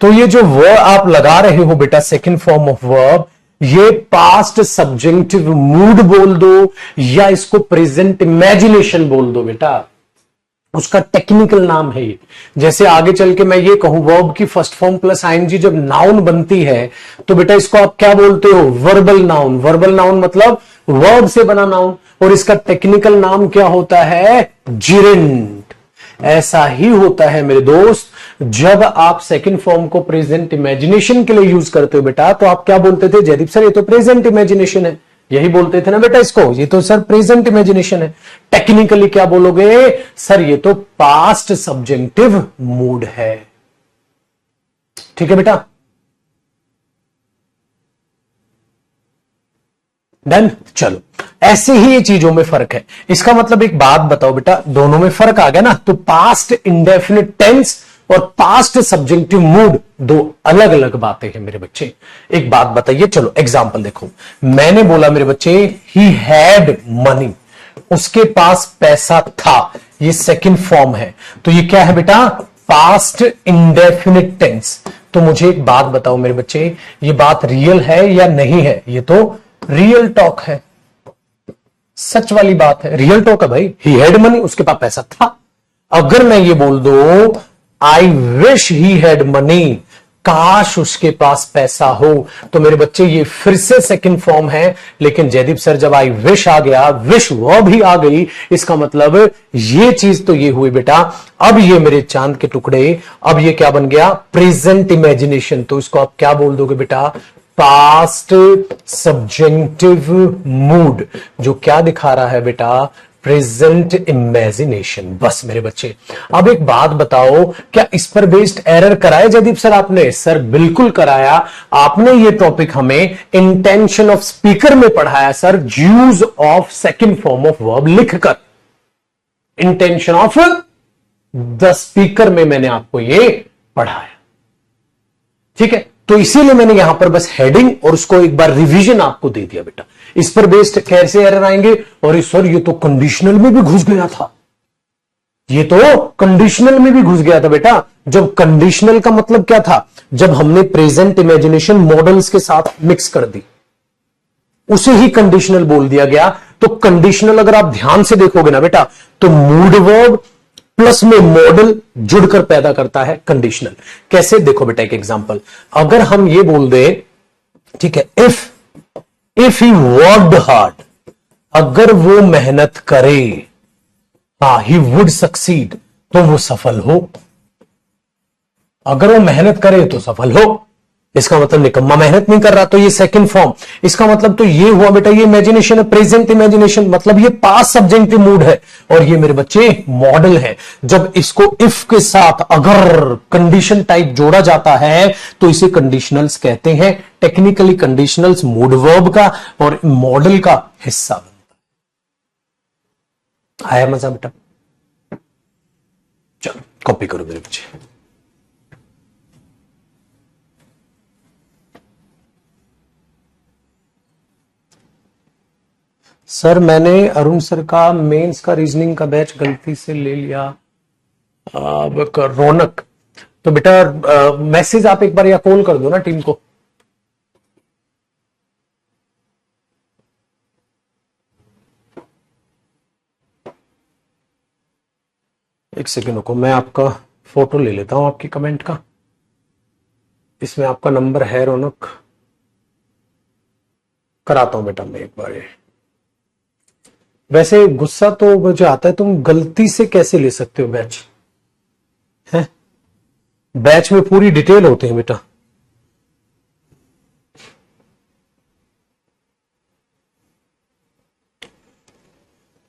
तो ये जो वर्ब आप लगा रहे हो बेटा सेकंड फॉर्म ऑफ वर्ब, ये पास्ट सब्जेक्टिव मूड बोल दो या इसको प्रेजेंट इमेजिनेशन बोल दो बेटा, उसका टेक्निकल नाम है ये। जैसे आगे चल के मैं ये कहूं वर्ब की फर्स्ट फॉर्म प्लस आईएनजी जब नाउन बनती है तो बेटा इसको आप क्या बोलते हो? Verbal noun. वर्बल नाउन मतलब वर्ब से बना नाउन, और इसका टेक्निकल नाम क्या होता है? जिरेंट। ऐसा ही होता है मेरे दोस्त, जब आप सेकंड फॉर्म को प्रेजेंट इमेजिनेशन के लिए यूज करते हो बेटा, तो आप क्या बोलते थे? जयदीप सर ये तो प्रेजेंट इमेजिनेशन है, यही बोलते थे ना बेटा इसको, ये तो सर प्रेजेंट इमेजिनेशन है। टेक्निकली क्या बोलोगे? सर ये तो पास्ट सब्जेक्टिव मूड है, ठीक है बेटा। डन। चलो ऐसे ही ये चीजों में फर्क है। इसका मतलब एक बात बताओ बेटा, दोनों में फर्क आ गया ना। तो पास्ट इंडेफिनिट टेंस और पास्ट सब्जेक्टिव मूड दो अलग अलग बातें हैं मेरे बच्चे। एक बात बताइए, चलो एग्जांपल देखो। मैंने बोला मेरे बच्चे ही हैड मनी, उसके पास पैसा था, ये सेकंड फॉर्म है, तो ये क्या है बेटा? Past indefinite tense. तो मुझे एक बात बताओ मेरे बच्चे, ये बात रियल है या नहीं है? ये तो रियल टॉक है, सच वाली बात है, रियल टॉक है भाई। ही हैड मनी, उसके पास पैसा था। अगर मैं ये बोल दो I wish he had money, काश उसके पास पैसा हो, तो मेरे बच्चे ये फिर से सेकंड फॉर्म है। लेकिन जयदीप सर जब आई विश आ गया, विश वो भी आ गई, इसका मतलब ये चीज तो ये हुई बेटा। अब ये मेरे चांद के टुकड़े, अब ये क्या बन गया? Present imagination. तो इसको आप क्या बोल दोगे बेटा? पास्ट सब्जेक्टिव मूड, जो क्या दिखा रहा है बेटा? Present imagination. बस मेरे बच्चे, अब एक बात बताओ, क्या इस पर बेस्ड एरर कराया जयदीप सर आपने? सर बिल्कुल कराया। आपने ये टॉपिक हमें इंटेंशन ऑफ स्पीकर में पढ़ाया sir, use of second form of verb लिखकर। इंटेंशन ऑफ द स्पीकर में मैंने आपको ये पढ़ाया, ठीक है। तो इसीलिए मैंने यहां पर बस हेडिंग और उसको एक बार रिवीजन आपको दे दिया बेटा। इस पर बेस्ड कैसे एरर आएंगे? और सर ये तो कंडीशनल में भी घुस गया था, ये तो कंडीशनल में भी घुस गया था बेटा। जब कंडीशनल का मतलब क्या था? जब हमने प्रेजेंट इमेजिनेशन मॉडल्स के साथ मिक्स कर दी, उसे ही कंडीशनल बोल दिया गया। तो कंडीशनल अगर आप ध्यान से देखोगे ना बेटा, तो मूड वर्ब प्लस में मॉडल जुड़कर पैदा करता है कंडीशनल। कैसे? देखो बेटा एक एग्जांपल, अगर हम ये बोल दे, ठीक है, इफ ही वर्कड हार्ड, अगर वो मेहनत करे, ही वुड सक्सीड, तो वो सफल हो। अगर वो मेहनत करे तो सफल हो। इसका मतलब निकम्मा मेहनत नहीं कर रहा, तो ये सेकंड फॉर्म। इसका मतलब तो ये हुआ बेटा, ये इमेजिनेशन है, प्रेजेंट इमेजिनेशन, मतलब ये पास्ट सब्जेक्टिव मूड है। और ये मेरे बच्चे मॉडल है। जब इसको इफ के साथ अगर कंडीशन टाइप जोड़ा जाता है तो इसे कंडीशनल्स कहते हैं। टेक्निकली कंडीशनल्स मूड वर्ब का और मॉडल का हिस्सा बनता है। आया मजा बेटा? चलो कॉपी करो मेरे बच्चे। सर मैंने अरुण सर का मेंस का रीजनिंग का बैच गलती से ले लिया। अब रौनक, तो बेटा मैसेज आप एक बार या कॉल कर दो ना टीम को। एक सेकेंड रुको, मैं आपका फोटो ले लेता हूं आपकी कमेंट का। इसमें आपका नंबर है रौनक, कराता हूं बेटा मैं एक बार ये। वैसे गुस्सा तो मुझे आता है, तुम गलती से कैसे ले सकते हो बैच? है बैच में पूरी डिटेल होते हैं बेटा।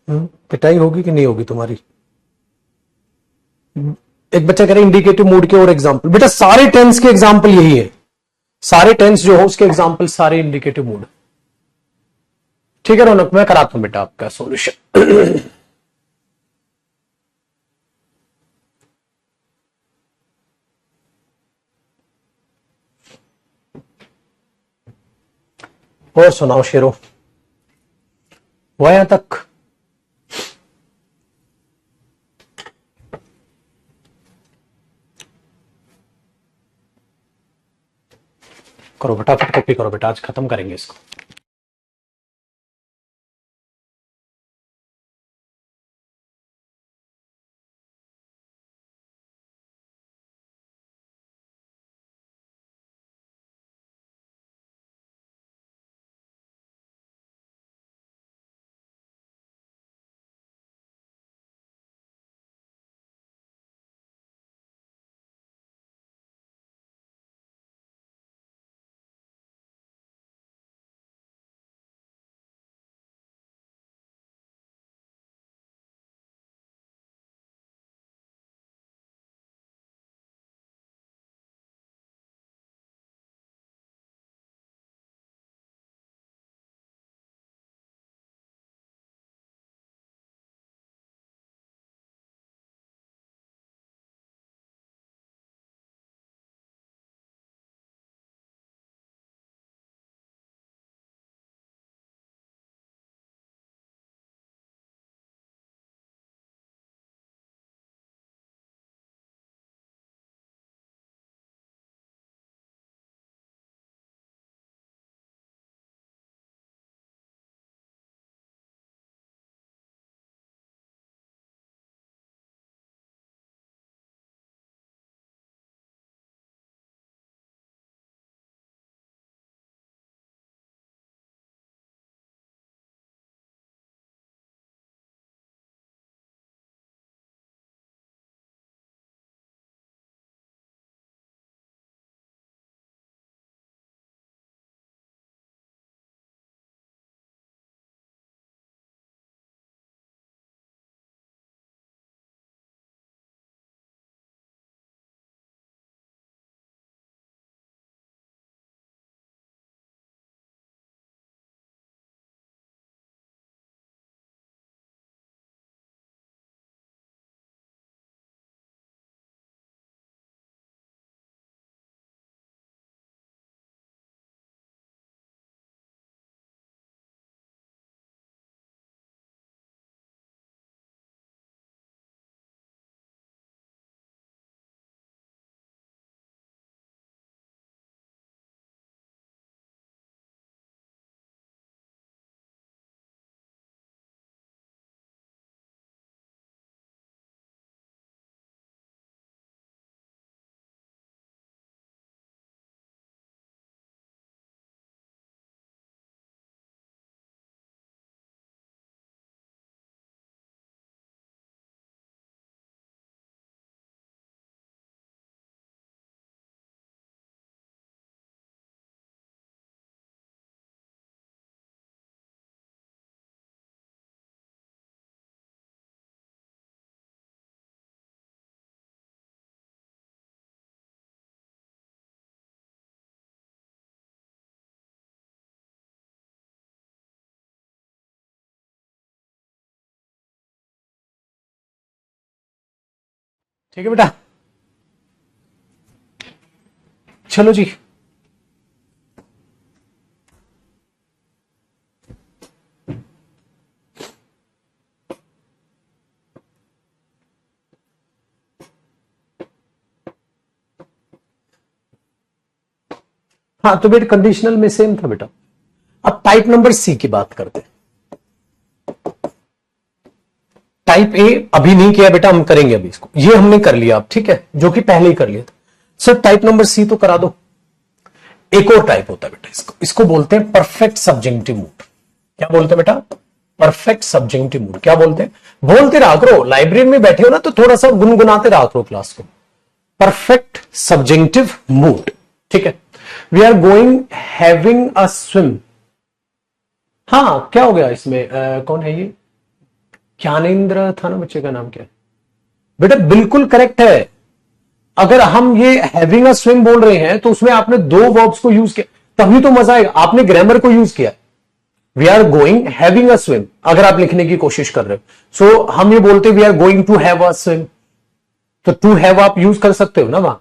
पिटाई होगी कि नहीं होगी तुम्हारी? एक बच्चा कह रहा है इंडिकेटिव मूड के और एग्जांपल। बेटा सारे टेंस के एग्जांपल यही है, सारे टेंस जो हो उसके एग्जांपल सारे इंडिकेटिव मूड। ठीक है रौनक, मैं कराता हूं बेटा आपका सॉल्यूशन। और सुनाओ शेरो, हुआ यहां तक? करो फटाफट कॉपी करो बेटा, आज खत्म करेंगे इसको। ठीक है बेटा, चलो जी। हाँ तो बेटा कंडीशनल में सेम था बेटा। अब टाइप नंबर सी की बात करते हैं। टाइप ए अभी नहीं किया बेटा, हम करेंगे अभी इसको। ये हमने कर लिया अब, ठीक है, जो कि पहले ही कर लिया था। सर टाइप नंबर सी तो करा दो। एक और टाइप होता है बेटा, इसको बोलते हैं परफेक्ट सब्जेक्टिव मूड। क्या बोलते हैं बेटा? Perfect subjective mood. क्या बोलते हैं? बोलते रहा करो, लाइब्रेरी में बैठे हो ना तो थोड़ा सा गुनगुनाते रहा करो क्लास को। परफेक्ट सब्जेक्टिव मूड, ठीक है। We are going having a swim. हाँ क्या हो गया इसमें? कौन है ये? ज्ञानेंद्र था ना बच्चे का नाम, क्या है बेटा? बिल्कुल करेक्ट है। अगर हम ये हैविंग अ स्विम बोल रहे हैं तो उसमें आपने दो वर्ब्स को यूज किया, तभी तो मजा आएगा। आपने ग्रामर को यूज किया। We are going having a swim अगर आप लिखने की कोशिश कर रहे हो। सो हम ये बोलते we are going to have a swim, तो टू हैव आप यूज कर सकते हो ना वहां।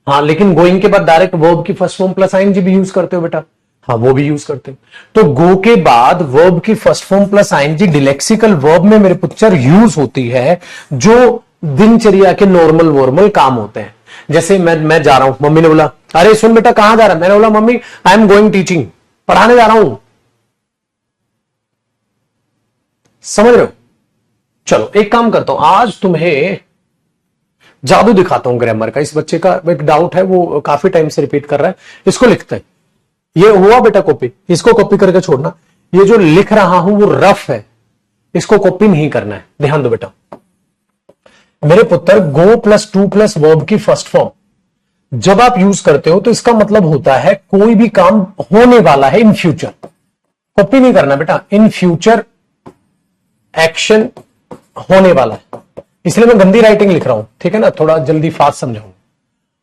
हाँ लेकिन गोइंग के बाद डायरेक्ट वर्ब की फर्स्ट फॉर्म प्लस आईएनजी भी यूज करते हो बेटा। हाँ वो भी यूज करते हो। तो गो के बाद वर्ब की first form plus I N G delexical verb में मेरे पुत्र यूज होती है, जो दिनचर्या के नॉर्मल काम होते हैं। जैसे मैं जा रहा हूं, मम्मी ने बोला अरे सुन बेटा कहां जा रहा है? मैंने बोला mummy I am going teaching, पढ़ाने जा रहा हूं। समझ रहे हो? चलो एक काम करता हूं, आज तुम्हें जादू दिखाता हूं ग्रामर का। इस बच्चे का एक डाउट है, वो काफी टाइम से रिपीट कर रहा है। इसको लिखते हैं। ये हुआ बेटा कॉपी, इसको कॉपी करके छोड़ना। ये जो लिख रहा हूं वो रफ है, इसको कॉपी नहीं करना है। ध्यान दो बेटा मेरे पुत्र, गो प्लस टू प्लस वर्ब की फर्स्ट फॉर्म जब आप यूज करते हो तो इसका मतलब होता है कोई भी काम होने वाला है इन फ्यूचर। कॉपी नहीं करना बेटा, इन फ्यूचर एक्शन होने वाला है। इसलिए मैं गंदी राइटिंग लिख रहा हूं, ठीक है ना, थोड़ा जल्दी फास्ट समझाऊं।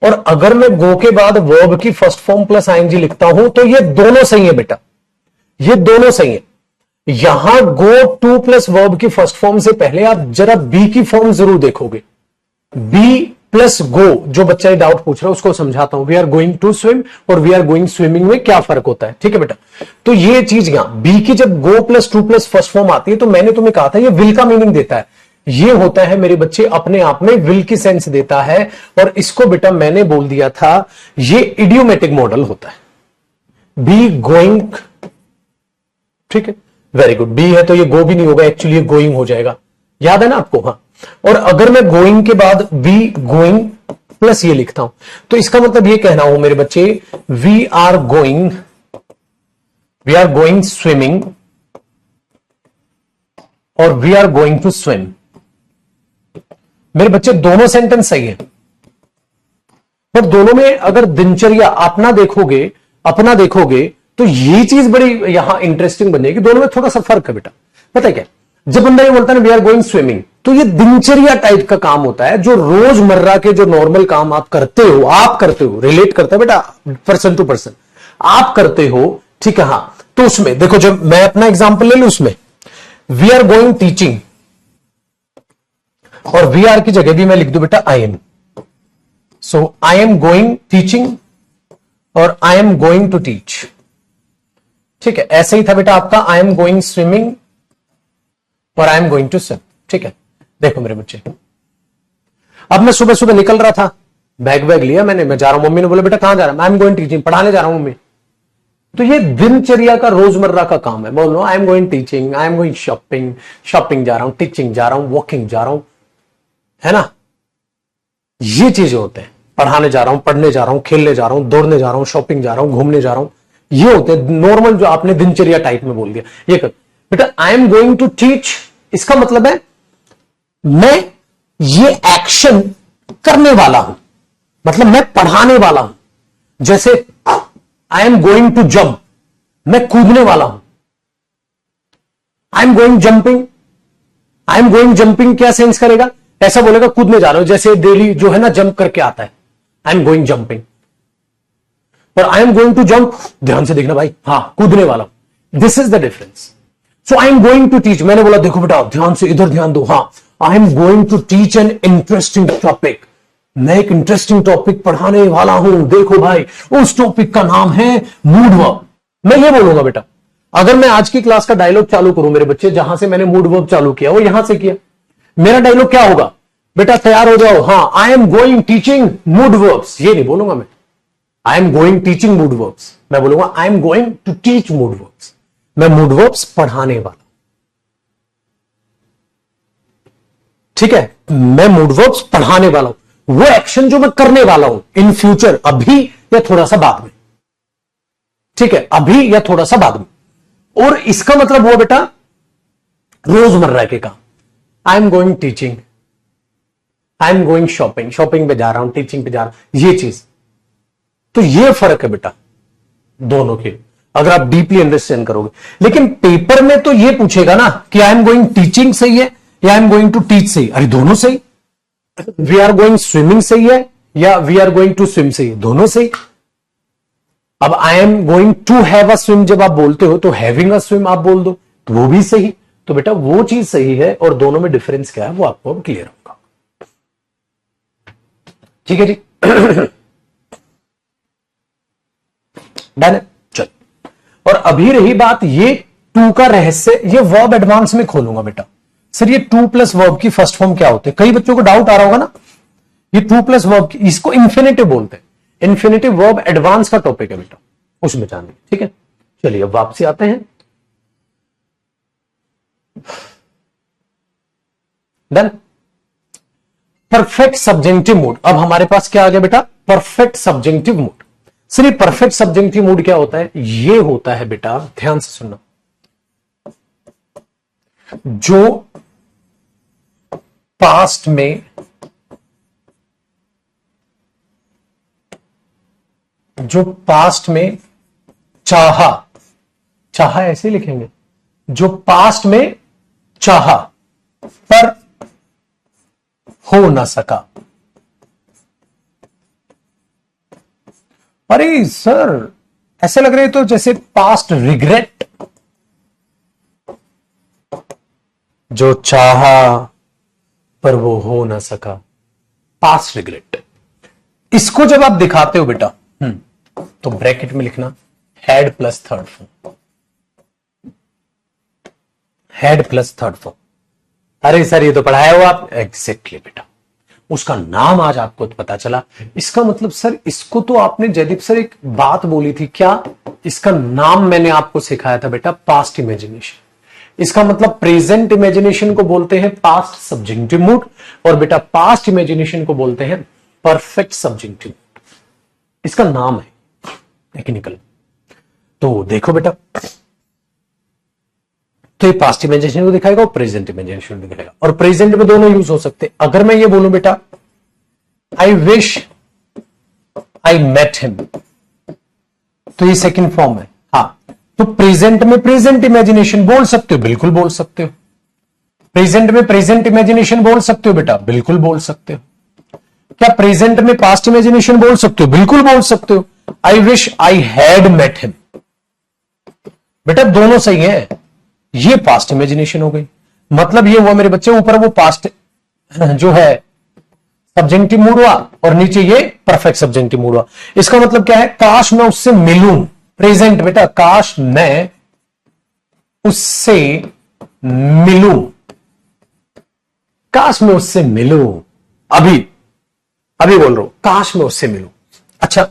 और अगर मैं गो के बाद वर्ब की फर्स्ट फॉर्म प्लस आईएनजी लिखता हूं तो ये दोनों सही है बेटा, ये दोनों सही है। यहां गो टू प्लस वर्ब की फर्स्ट फॉर्म से पहले आप जरा बी की फॉर्म जरूर देखोगे। बी प्लस गो, जो बच्चा ये डाउट पूछ रहा है उसको समझाता हूं। We are going to swim और वी आर गोइंग स्विमिंग में क्या फर्क होता है, ठीक है बेटा। तो ये चीज यहां बी की जब go plus to plus first form आती है तो मैंने तुम्हें कहा था ये विल का मीनिंग देता है। ये होता है मेरे बच्चे अपने आप में विल की सेंस देता है। और इसको बेटा मैंने बोल दिया था ये इडियोमेटिक मॉडल होता है। बी गोइंग, ठीक है, वेरी गुड। बी है तो ये गो भी नहीं होगा, एक्चुअली ये गोइंग हो जाएगा। याद है ना आपको? हाँ। और अगर मैं गोइंग के बाद बी गोइंग प्लस ये लिखता हूं तो इसका मतलब ये कहना हो मेरे बच्चे वी आर गोइंग स्विमिंग और we are going to swim. मेरे बच्चे दोनों सेंटेंस सही है, पर दोनों में अगर दिनचर्या अपना देखोगे तो ये चीज बड़ी यहां इंटरेस्टिंग बनेगी। दोनों में थोड़ा सा फर्क है बेटा। पता है क्या, जब बंदा ये बोलता है वी आर गोइंग स्विमिंग तो ये दिनचर्या टाइप का काम होता है, जो रोजमर्रा के जो नॉर्मल काम आप करते हो रिलेट करता है बेटा पर्सन टू पर्सन, आप करते हो, ठीक है। हाँ तो उसमें देखो, जब मैं अपना एग्जाम्पल ले लू, उसमें वी आर गोइंग टीचिंग और वी आर की जगह भी मैं लिख दूं बेटा I am. So I am going teaching और I am going to teach, ठीक है। ऐसे ही था बेटा आपका आई एम गोइंग स्विमिंग और I am going to swim, ठीक है। देखो मेरे बच्चे, अब मैं सुबह सुबह निकल रहा था, बैग लिया मैंने, मैं जा रहा हूं। मम्मी ने बोला बेटा कहां जा रहा है? आई एम गोइंग टीचिंग, पढ़ाने जा रहा हूं मम्मी। तो ये दिनचर्या का रोजमर्रा का काम है। बोल लो I am going teaching, I am going shopping जा रहा हूं, टीचिंग जा रहा हूं, वॉकिंग जा रहा हूं, है ना। ये चीजें होते हैं, पढ़ाने जा रहा हूं, पढ़ने जा रहा हूं, खेलने जा रहा हूं, दौड़ने जा रहा हूं, शॉपिंग जा रहा हूं, घूमने जा रहा हूं। ये होते हैं नॉर्मल, जो आपने दिनचर्या टाइप में बोल दिया। ये कर बेटा I am going to teach, इसका मतलब है मैं ये एक्शन करने वाला हूं, मतलब मैं पढ़ाने वाला हूं। जैसे I am going to jump, मैं कूदने वाला हूं। आई एम गोइंग जंपिंग क्या सेंस करेगा? ऐसा बोलेगा कूदने जा रहा हूं, जैसे डेली जो है ना जंप करके आता है, आई एम गोइंग जंपिंग। पर I am going to jump, ध्यान से देखना भाई, हाँ कूदने वाला हूं। This is the difference. So I am going to teach, मैंने बोला देखो बेटा ध्यान से इधर ध्यान दो, हाँ I am going to teach an interesting topic, मैं एक इंटरेस्टिंग टॉपिक पढ़ाने वाला हूं, देखो भाई उस टॉपिक का नाम है मूड वर्ब। मैं ये बोलूंगा बेटा, अगर मैं आज की क्लास का डायलॉग चालू करूं मेरे बच्चे, जहां से मैंने मूड वर्ब चालू किया वो यहां से किया, मेरा डायलॉग क्या होगा बेटा, तैयार हो जाओ, हाँ I am going teaching mood verbs. ये नहीं बोलूंगा मैं I am going teaching mood verbs, मैं बोलूंगा I am going to teach mood verbs. मैं मूड वर्ब्स पढ़ाने वाला, ठीक है, मैं मूड वर्ब्स पढ़ाने वाला हूं, वो एक्शन जो मैं करने वाला हूं इन फ्यूचर, अभी या थोड़ा सा बाद में, ठीक है, अभी या थोड़ा सा बाद में। और इसका मतलब हुआ बेटा रोजमर्रा के काम, आई am going teaching, I am going shopping, shopping पे जा रहा हूं, टीचिंग पे जा रहा हूं, ये चीज। तो ये फर्क है बेटा दोनों के, अगर आप डीपली अंडरस्टैंड करोगे। लेकिन पेपर में तो ये पूछेगा ना कि आई एम गोइंग टीचिंग सही है या I am going to teach सही, अरे दोनों सही। वी आर गोइंग स्विमिंग सही है या we are going to swim सही है, दोनों सही। अब I am going to have a swim जब आप बोलते हो तो हैविंग अ स्विम आप बोल दो तो वो भी सही। तो बेटा वो चीज सही है और दोनों में डिफरेंस क्या है वो आपको अब क्लियर होगा, ठीक है जी। डन है, चल। और अभी रही बात ये टू का रहस्य, ये वर्ब एडवांस में खोलूंगा बेटा। सर ये टू प्लस वर्ब की फर्स्ट फॉर्म क्या होते हैं, कई बच्चों को डाउट आ रहा होगा ना, ये टू प्लस वर्ब की, इसको इंफिनिटिव बोलते हैं। इंफिनिटिव वर्ब एडवांस का टॉपिक है बेटा, उसमें जानेंगे, ठीक है। चलिए अब वापसी आते हैं, डन। परफेक्ट सब्जेक्टिव मूड, अब हमारे पास क्या आ गया बेटा, परफेक्ट सब्जेक्टिव मूड। सर ये परफेक्ट सब्जेक्टिव मूड क्या होता है, ये होता है बेटा, ध्यान से सुनना, जो पास्ट में चाहा, चाहा ऐसे लिखेंगे, जो पास्ट में चाहा पर हो ना सका। अरे सर ऐसे लग रहे तो जैसे पास्ट रिग्रेट, जो चाहा पर वो हो ना सका, पास्ट रिग्रेट। इसको जब आप दिखाते हो बेटा तो ब्रैकेट में लिखना had plus third form, had plus third form. अरे सर ये तो पढ़ाया हो आप, एग्जैक्टली बेटा, उसका नाम आज आपको पता चला। इसका मतलब सर इसको तो आपने, जयदीप सर एक बात बोली थी क्या, इसका नाम मैंने आपको सिखाया था बेटा, पास्ट इमेजिनेशन। इसका मतलब प्रेजेंट इमेजिनेशन को बोलते हैं पास्ट सब्जेक्टिव मूड, और बेटा पास्ट इमेजिनेशन को बोलते हैं परफेक्ट सब्जेक्टिव मूड। इसका नाम है टेक्निकल। तो देखो बेटा, तो ये पास्ट इमेजिनेशन को दिखाएगा और प्रेजेंट इमेजिनेशन को दिखाएगा, और प्रेजेंट में दोनों यूज हो सकते हैं। अगर मैं ये बोलूं बेटा I wish I met him, तो ये सेकंड फॉर्म है। हाँ, तो प्रेजेंट में प्रेजेंट इमेजिनेशन बोल सकते हो, बिल्कुल बोल सकते हो। प्रेजेंट में प्रेजेंट इमेजिनेशन बोल सकते हो बेटा, बिल्कुल बोल सकते हो। क्या प्रेजेंट में पास्ट इमेजिनेशन बोल सकते हो, बिल्कुल बोल सकते हो। I wish I had met him, बेटा दोनों सही है। ये पास्ट इमेजिनेशन हो गई, मतलब ये हुआ मेरे बच्चे, ऊपर वो पास्ट जो है सब्जेक्टिव मूड हुआ और नीचे ये परफेक्ट सब्जेक्टिव मूड हुआ। इसका मतलब क्या है, काश मैं उससे मिलूं, प्रेजेंट बेटा, काश मैं उससे मिलूं, काश मैं उससे मिलूं, अभी बोल रहा हूं, काश मैं उससे मिलूं। अच्छा,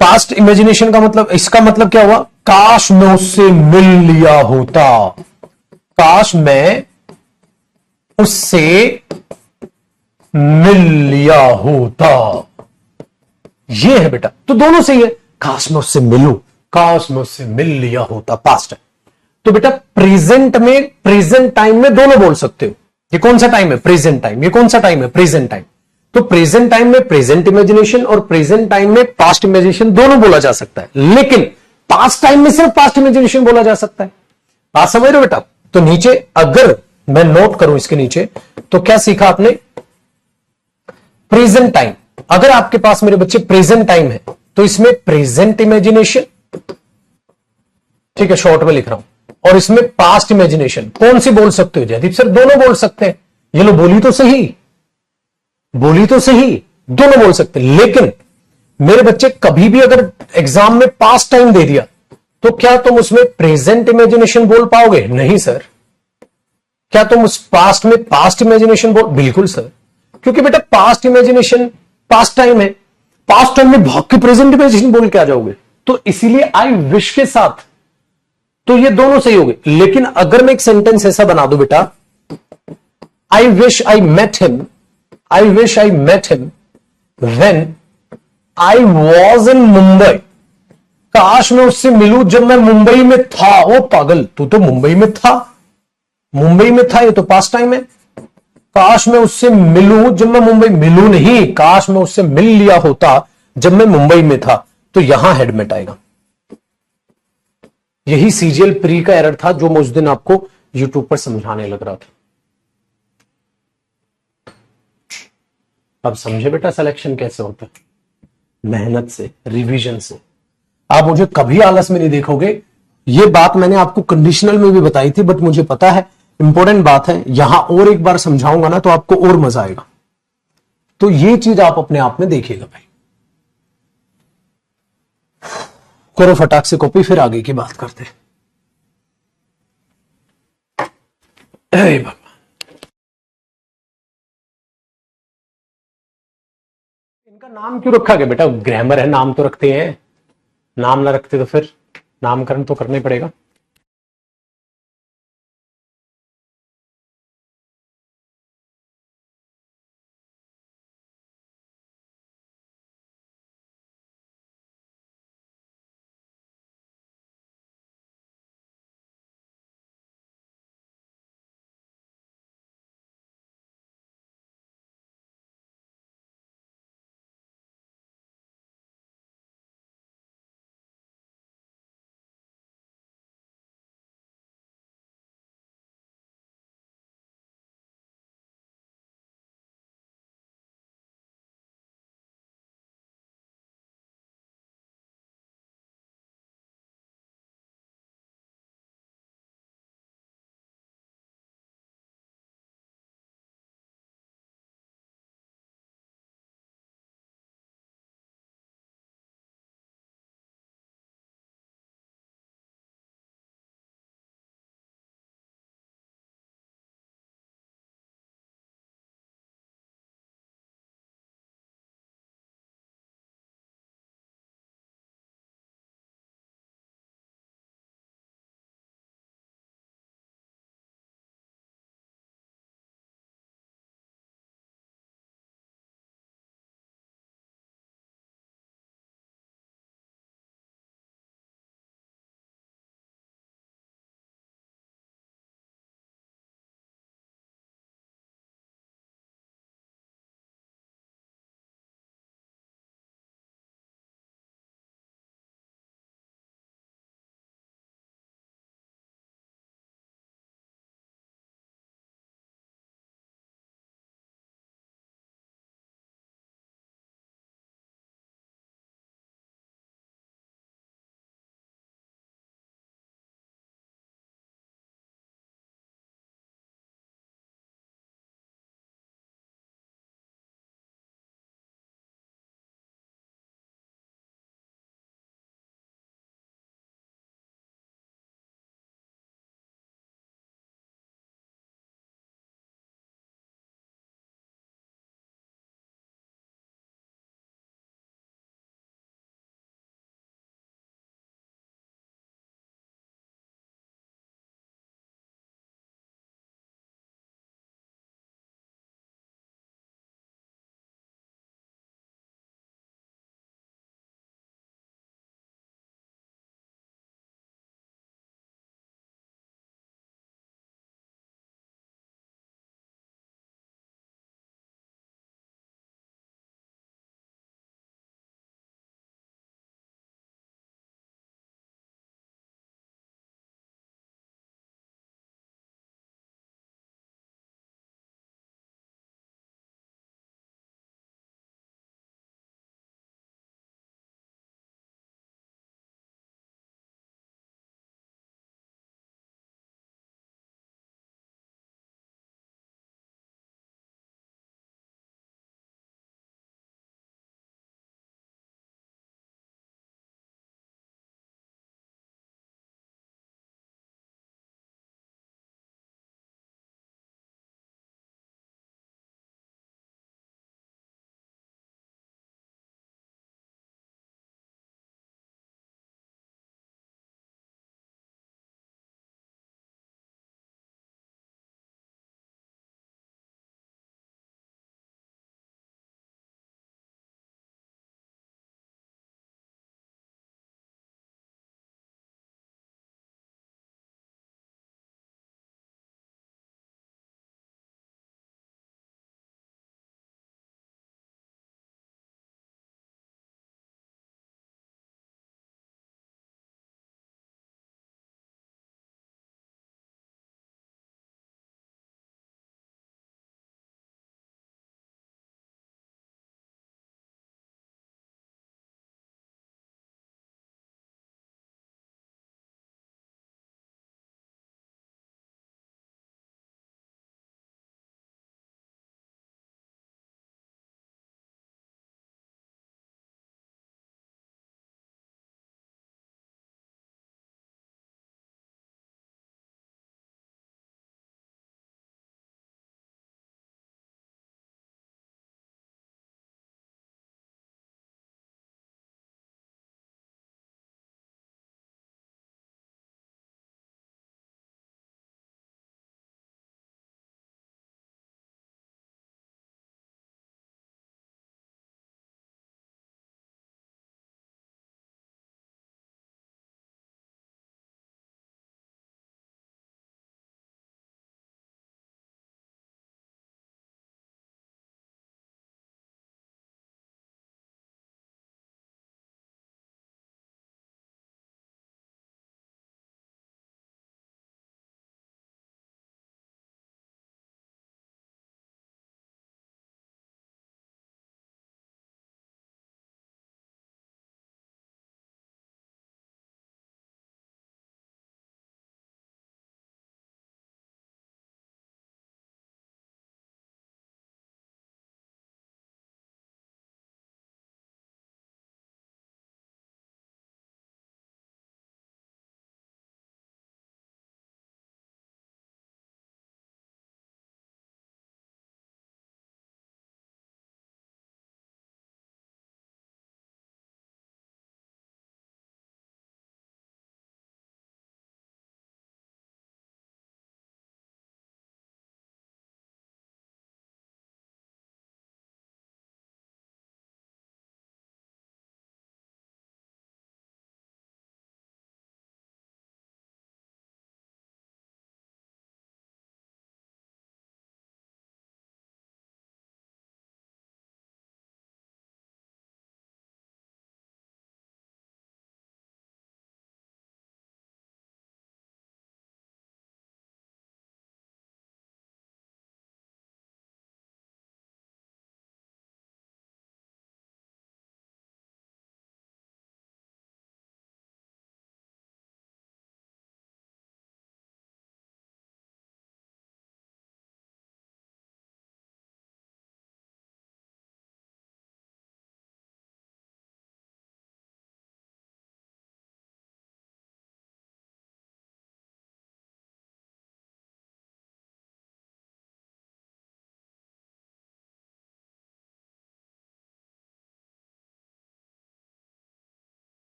पास्ट इमेजिनेशन का मतलब, इसका मतलब क्या हुआ, काश मैं उससे मिल लिया होता, काश मैं उससे मिल लिया होता, ये है बेटा। तो दोनों सही है, काश मैं उससे मिलूं, काश मैं उससे मिल लिया होता, पास्ट है। तो बेटा प्रेजेंट में, प्रेजेंट टाइम में दोनों बोल सकते हो। ये कौन सा टाइम है, प्रेजेंट टाइम। ये कौन सा टाइम है, प्रेजेंट टाइम। तो प्रेजेंट टाइम में प्रेजेंट इमेजिनेशन और प्रेजेंट टाइम में पास्ट इमेजिनेशन दोनों बोला जा सकता है, लेकिन पास्ट टाइम में सिर्फ पास्ट इमेजिनेशन बोला जा सकता है। बात समझ रहे हो बेटा। तो नीचे अगर मैं नोट करूं इसके नीचे, तो क्या सीखा आपने, प्रेजेंट टाइम। अगर आपके पास मेरे बच्चे प्रेजेंट टाइम है तो इसमें प्रेजेंट इमेजिनेशन, ठीक है, शॉर्ट में लिख रहा हूं, और इसमें पास्ट इमेजिनेशन कौन सी बोल सकते हो जयदीप सर, दोनों बोल सकते हैं। ये लो, बोली तो सही, बोली तो सही, दोनों बोल सकते, लेकिन मेरे बच्चे कभी भी अगर एग्जाम में पास्ट टाइम दे दिया तो क्या तुम उसमें प्रेजेंट इमेजिनेशन बोल पाओगे? नहीं सर। क्या तुम उस पास्ट में पास्ट इमेजिनेशन बोल? बिल्कुल सर, क्योंकि बेटा पास्ट इमेजिनेशन पास्ट टाइम है, पास्ट टाइम में भाग के प्रेजेंट इमेजिनेशन बोल के आ जाओगे। तो इसीलिए आई विश के साथ तो ये दोनों सही हो गए। लेकिन अगर मैं एक सेंटेंस ऐसा बना दूं बेटा, I wish I met him, I wish I met him when I was in Mumbai, काश मैं उससे मिलूं जब मैं मुंबई में था। ओ पागल, तू तो मुंबई में था, मुंबई में था, ये तो पास्ट टाइम है। काश मैं उससे मिलूं जब मैं मुंबई, मिलूं नहीं, काश मैं उससे मिल लिया होता जब मैं मुंबई में था। तो यहां हेडमेट आएगा। यही सीजीएल प्री का एरर था जो मैं उस दिन आपको यूट्यूब पर समझाने लग रहा था। अब समझे बेटा सिलेक्शन कैसे होता है? मेहनत से, रिवीजन से। आप मुझे कभी आलस में नहीं देखोगे। ये बात मैंने आपको कंडीशनल में भी बताई थी, बट मुझे पता है इंपॉर्टेंट बात है, यहां और एक बार समझाऊंगा ना तो आपको और मजा आएगा। तो ये चीज आप अपने आप में देखिएगा भाई। करो फटाक से कॉपी, फिर आगे की बात करते हैं। इनका नाम क्यों रखा गया बेटा? ग्रामर है, नाम तो रखते हैं। नाम ना रखते तो फिर नामकरण तो करना ही पड़ेगा।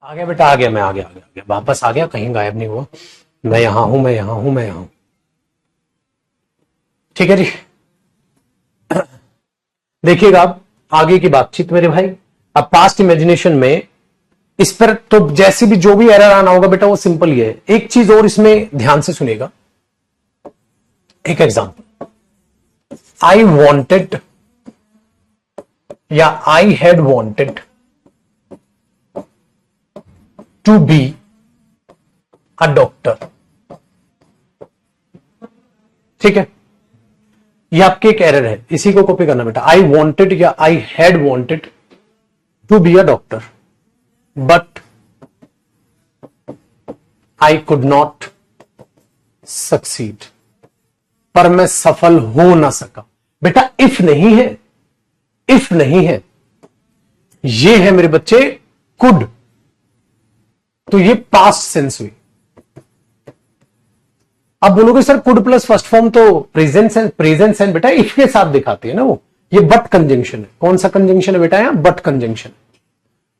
आ गया बेटा, आ गया, मैं आ गया, वापस आ गया, कहीं गायब नहीं हुआ। मैं यहां हूं, मैं यहां हूं, मैं यहां हूं। ठीक है जी। देखिएगा आप आगे की बातचीत मेरे भाई। अब पास्ट इमेजिनेशन में इस पर तो जैसे भी जो भी एरर आना होगा बेटा वो सिंपल ही है। एक चीज और इसमें ध्यान से सुनिएगा, एक एग्जांपल, आई वॉन्टेड या I had wanted to be a doctor. ठीक है, ये आपके एक एरर है, इसी को कॉपी करना बेटा। आई वॉन्टेड या I had wanted to be a doctor but I could not succeed, पर मैं सफल हो ना सका। बेटा इफ नहीं है, इफ नहीं है, ये है मेरे बच्चे कुड, तो ये पास्ट सेंस हुई। अब बोलोगे sir could plus first form तो प्रेजेंट सेंस बेटा इफ के साथ दिखाती है ना वो, ये बट कंजंक्शन है। कौन सा कंजंक्शन है बेटा? यहां बट कंजंक्शन।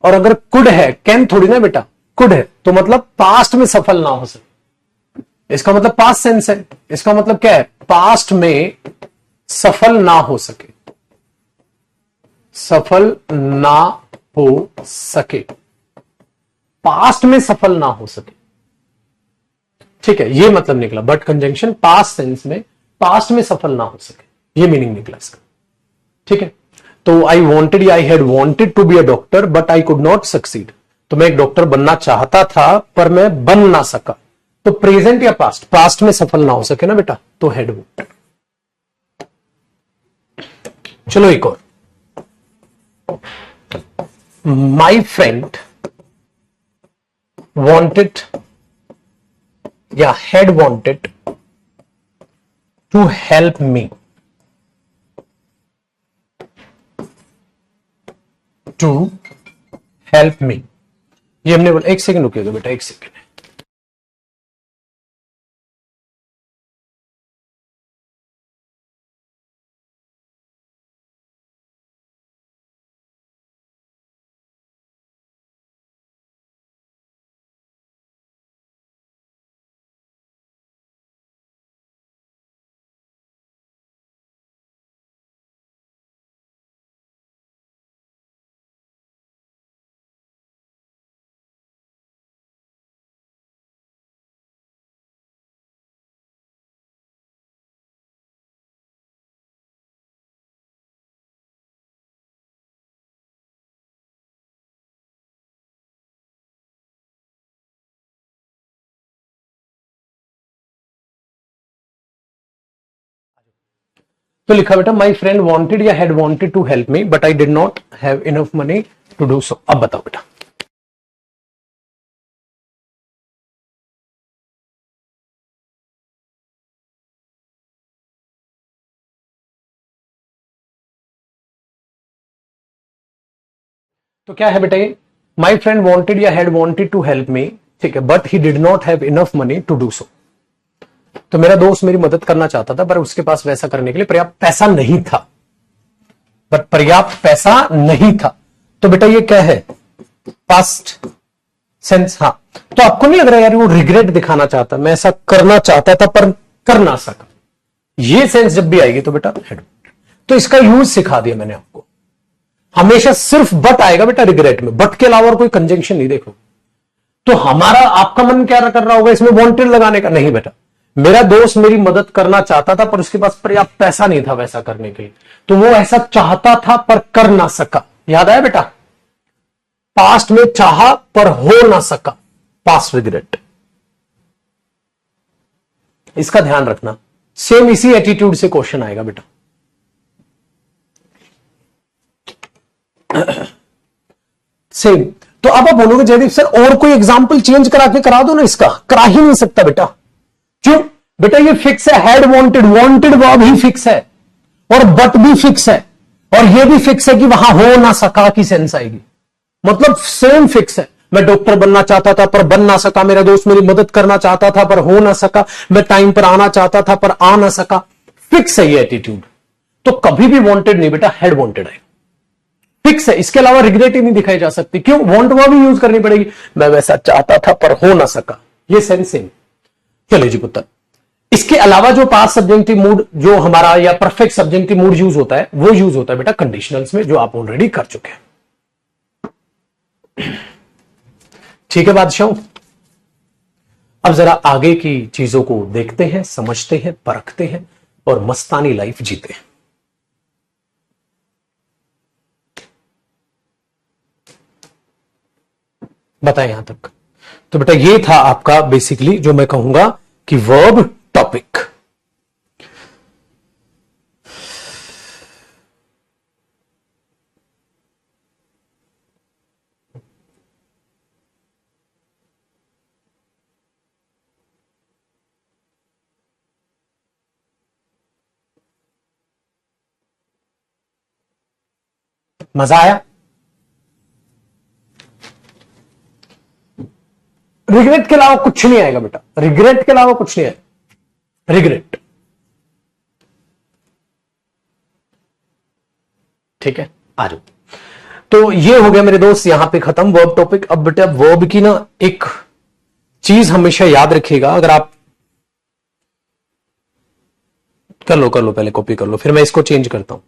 और अगर कुड है, कैन थोड़ी ना बेटा, कुड है तो मतलब पास्ट में सफल ना हो सके, इसका मतलब पास्ट सेंस है। इसका मतलब क्या है? पास्ट में सफल ना हो सके, सफल ना हो सके, पास्ट में सफल ना हो सके। ठीक है, ये मतलब निकला बट कंजंक्शन पास्ट सेंस में, पास्ट में सफल ना हो सके, ये मीनिंग निकला इसका। ठीक है, तो आई वॉन्टेड या I had wanted to be a doctor but I could not succeed, तो मैं एक डॉक्टर बनना चाहता था पर मैं बन ना सका। तो प्रेजेंट या पास्ट? पास्ट में सफल ना हो सके ना बेटा, तो हैड वॉन्टेड। चलो एक और, माई फ्रेंड वॉन्टेड या had wanted to help me ये हमने बोला। एक सेकंड रुकिएगा बेटा, एक सेकंड। तो लिखा बेटा माई फ्रेंड वॉन्टेड या had wanted to help me but I did not have enough money to do so. अब बताओ बेटा, तो क्या है बेटा ये? माई फ्रेंड वॉन्टेड या had wanted to help me, ठीक है, but he did not have enough money to do so. तो मेरा दोस्त मेरी मदद करना चाहता था पर उसके पास वैसा करने के लिए पर्याप्त पैसा नहीं था, बट पर्याप्त पैसा नहीं था। तो बेटा ये क्या है? Past sense. हाँ, तो आपको नहीं लग रहा यार वो रिग्रेट दिखाना चाहता, मैं ऐसा करना चाहता था पर कर ना सका, ये सेंस जब भी आएगी तो बेटा हेड। तो इसका यूज सिखा दिया मैंने आपको। हमेशा सिर्फ बट आएगा बेटा रिग्रेट में, बट के अलावा और कोई कंजंक्शन नहीं। देखो तो हमारा आपका मन क्या कर रहा होगा इसमें? वॉन्टेड लगाने का नहीं बेटा, मेरा दोस्त मेरी मदद करना चाहता था पर उसके पास पर्याप्त पैसा नहीं था वैसा करने के लिए, तो वो ऐसा चाहता था पर कर ना सका। याद आया बेटा? पास्ट में चाहा पर हो ना सका, पास्ट रिग्रेट। इसका ध्यान रखना। सेम इसी एटीट्यूड से क्वेश्चन आएगा बेटा। सेम। तो अब आप बोलोगे जयदीप सर और कोई एग्जाम्पल चेंज करा के करा दो ना, इसका करा ही नहीं सकता बेटा। क्यों बेटा? ये फिक्स है, had wanted, wanted verb he fix है और बट भी फिक्स है और ये भी फिक्स है कि वहां हो ना सका की सेंस आएगी, मतलब सेम फिक्स है। मैं डॉक्टर बनना चाहता था पर बन ना सका, मेरा दोस्त मेरी मदद करना चाहता था पर हो ना सका, मैं टाइम पर आना चाहता था पर आ ना सका। फिक्स है ये एटीट्यूड, तो कभी भी वॉन्टेड नहीं बेटा, हैड वॉन्टेड आएगा। फिक्स है, इसके अलावा रिग्रेट ही नहीं दिखाई जा सकती। क्यों? वांट वर्ब ही यूज करनी पड़ेगी, मैं वैसा चाहता था पर हो ना सका, ये सेंस है। चलिए जी पुत्र, इसके अलावा जो पास्ट सब्जेक्टिव मूड जो हमारा या परफेक्ट सब्जेक्टिव मूड यूज होता है, वो यूज होता है बेटा कंडीशनल्स में, जो आप ऑलरेडी कर चुके हैं। ठीक है बादशाह, अब जरा आगे की चीजों को देखते हैं, समझते हैं, परखते हैं और मस्तानी लाइफ जीते हैं। बताएं यहां तक? तो बेटा ये था आपका बेसिकली जो मैं कहूंगा कि वर्ब टॉपिक। मजा आया? रिग्रेट के अलावा कुछ नहीं आएगा बेटा, रिग्रेट के अलावा कुछ नहीं आएगा। रिग्रेट, ठीक है, आ जाओ। तो ये हो गया मेरे दोस्त यहां पे खत्म वर्ब टॉपिक। अब बेटा वर्ब की ना एक चीज हमेशा याद रखिएगा, अगर आप कर लो पहले कॉपी कर लो, फिर मैं इसको चेंज करता हूं।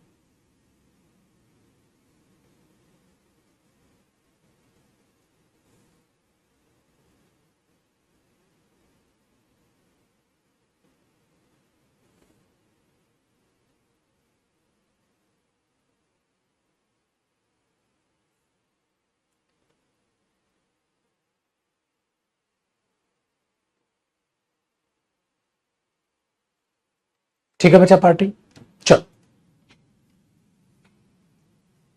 ठीक है बच्चा पार्टी, चल।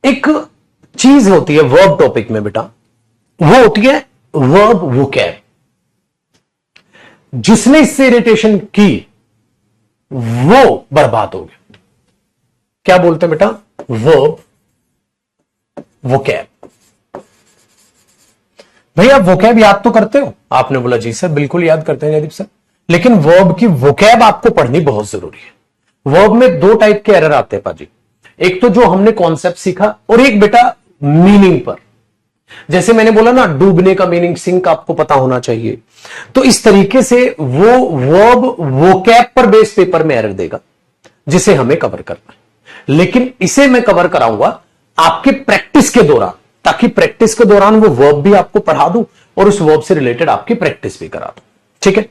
एक चीज होती है वर्ब टॉपिक में बेटा, वो होती है वर्ब वोकैब। जिसने इससे इरिटेशन की वो बर्बाद हो गया। क्या बोलते हैं बेटा? Verb vocab. भैया वोकैब याद तो करते हो? आपने बोला जी सर बिल्कुल याद करते हैं जयदीप सर, लेकिन वर्ब की वोकैब आपको पढ़नी बहुत जरूरी है। वर्ब में दो टाइप के एरर आते हैं पाजी, एक तो जो हमने कॉन्सेप्ट सीखा और एक बेटा मीनिंग पर। जैसे मैंने बोला ना, डूबने का मीनिंग सिंक आपको पता होना चाहिए। तो इस तरीके से वो वर्ब वोकैब पर बेस पेपर में एरर देगा, जिसे हमें कवर करना है। लेकिन इसे मैं कवर कराऊंगा आपके प्रैक्टिस के दौरान, ताकि प्रैक्टिस के दौरान वो वर्ब भी आपको पढ़ा दूं और उस वर्ब से रिलेटेड आपकी प्रैक्टिस भी करा दूं। ठीक है,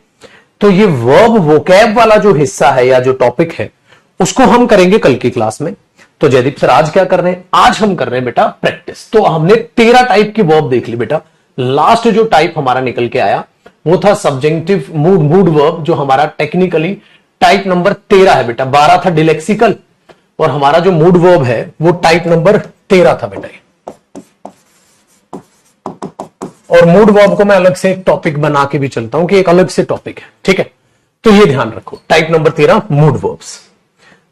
तो ये वर्ब वोकैब वाला जो हिस्सा है या जो टॉपिक है, उसको हम करेंगे कल की क्लास में। तो जयदीप सर आज क्या कर रहे हैं? आज हम कर रहे हैं बेटा प्रैक्टिस। तो हमने 13 टाइप की वर्ब देख ली बेटा। लास्ट जो टाइप हमारा निकल के आया वो था सब्जेक्टिव मूड वर्ब, जो हमारा टेक्निकली टाइप नंबर 13 है बेटा। 12 था डिलेक्सिकल और हमारा जो मूड वर्ब है वो टाइप नंबर 13 था बेटा। और मूड वर्ब को मैं अलग से एक टॉपिक बना के भी चलता हूं कि एक अलग से टॉपिक है। ठीक है, तो ये ध्यान रखो, टाइप नंबर 13 मूड वर्ब्स।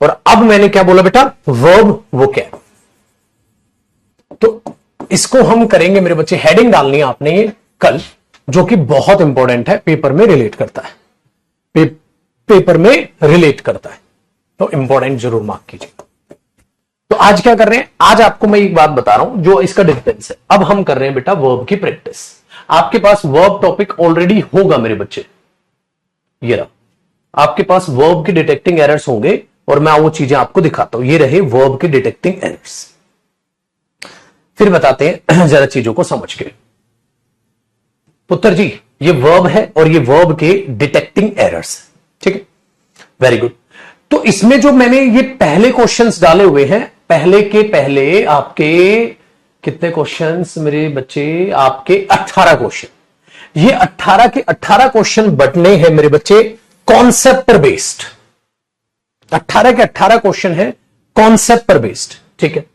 और अब मैंने क्या बोला बेटा? Verb vocab. तो इसको हम करेंगे मेरे बच्चे, हेडिंग डालनी है आपने ये कल, जो कि बहुत इंपॉर्टेंट है, पेपर में रिलेट करता है, पेपर में रिलेट करता है, तो इंपॉर्टेंट जरूर मार्क कीजिए। तो आज क्या कर रहे हैं? आज आपको मैं एक बात बता रहा हूं जो इसका डिफरेंस है। अब हम कर रहे हैं बेटा वर्ब की प्रैक्टिस। आपके पास वर्ब टॉपिक ऑलरेडी होगा मेरे बच्चे, ये रहा आपके पास वर्ब के डिटेक्टिंग एरर्स होंगे और मैं वो चीजें आपको दिखाता हूं। ये रहे वर्ब के डिटेक्टिंग एरर्स। फिर बताते हैं जरा चीजों को समझ के। पुत्र जी ये वर्ब है और ये वर्ब के डिटेक्टिंग एरर्स, ठीक है, वेरी गुड। तो इसमें जो मैंने ये पहले क्वेश्चंस डाले हुए हैं, पहले के पहले आपके कितने क्वेश्चंस मेरे बच्चे? आपके 18 क्वेश्चन। ये 18 के 18 क्वेश्चन बटने हैं मेरे बच्चे कॉन्सेप्ट पर बेस्ड। 18 के 18 क्वेश्चन है कॉन्सेप्ट पर बेस्ड, ठीक है।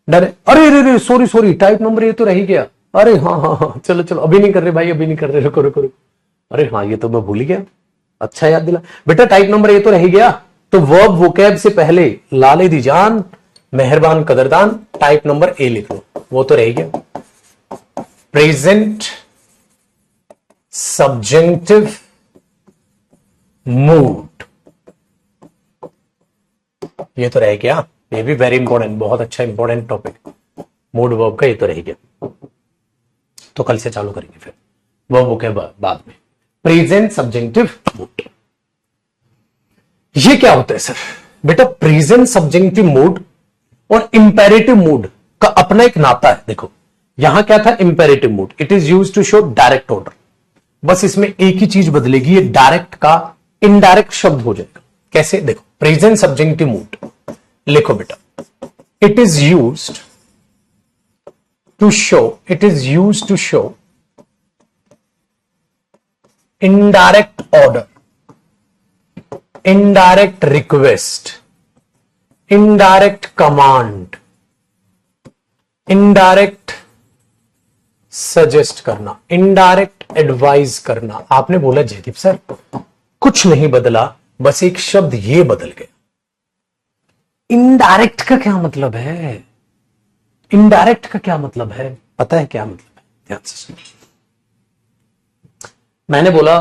डर? अरे सॉरी टाइप नंबर ये तो रह ही गया। अरे हाँ, चलो अभी नहीं कर रहे भाई, अभी नहीं कर रहे, रुको। अरे हाँ, ये तो मैं भूल गया, अच्छा याद दिला बेटा। टाइप नंबर ये तो रह गया, तो वर्ब वोकैब से पहले लाले दी जान मेहरबान कदरदान टाइप नंबर ए लिख लो, वो तो रह गया। प्रेजेंट सब्जेक्टिव मूड, ये तो रह गया, ये भी वेरी इंपॉर्टेंट, बहुत अच्छा इंपॉर्टेंट टॉपिक। मूड वर्ब का ये तो रह गया, तो कल से चालू करेंगे फिर वर्ब के बाद में। प्रेजेंट सब्जेक्टिव मूड, ये क्या होता है सर? बेटा प्रेजेंट सब्जेक्टिव मूड और इंपेरेटिव मूड का अपना एक नाता है। देखो यहां क्या था, imperative mood, it is used to show direct order, बस इसमें एक ही चीज बदलेगी, ये डायरेक्ट का इनडायरेक्ट शब्द हो जाएगा। कैसे? देखो प्रेजेंट सब्जेक्टिव मूड लिखो बेटा, it is used to show indirect order, indirect request, indirect command, indirect suggest करना, indirect advise करना। आपने बोला जयदीप सर कुछ नहीं बदला, बस एक शब्द ये बदल गया। इनडायरेक्ट का क्या मतलब है? इनडायरेक्ट का क्या मतलब है? पता है क्या मतलब है? ध्यान से सुनिए। मैंने बोला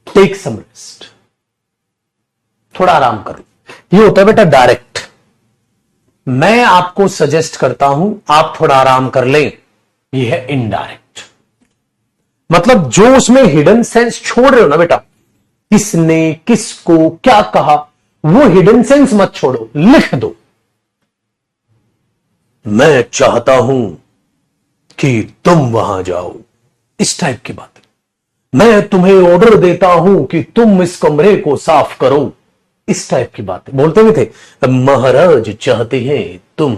टेक सम रेस्ट, थोड़ा आराम करो, ये होता है बेटा डायरेक्ट। मैं आपको सजेस्ट करता हूं आप थोड़ा आराम कर लें, ये है इनडायरेक्ट। मतलब जो उसमें हिडन सेंस छोड़ रहे हो ना बेटा, किसने किसको क्या कहा, वो हिडन सेंस मत छोड़ो, लिख दो। मैं चाहता हूं कि तुम वहां जाओ, इस टाइप की बात है। मैं तुम्हें ऑर्डर देता हूं कि तुम इस कमरे को साफ करो, इस टाइप की बात है। बोलते भी थे महाराज चाहते हैं तुम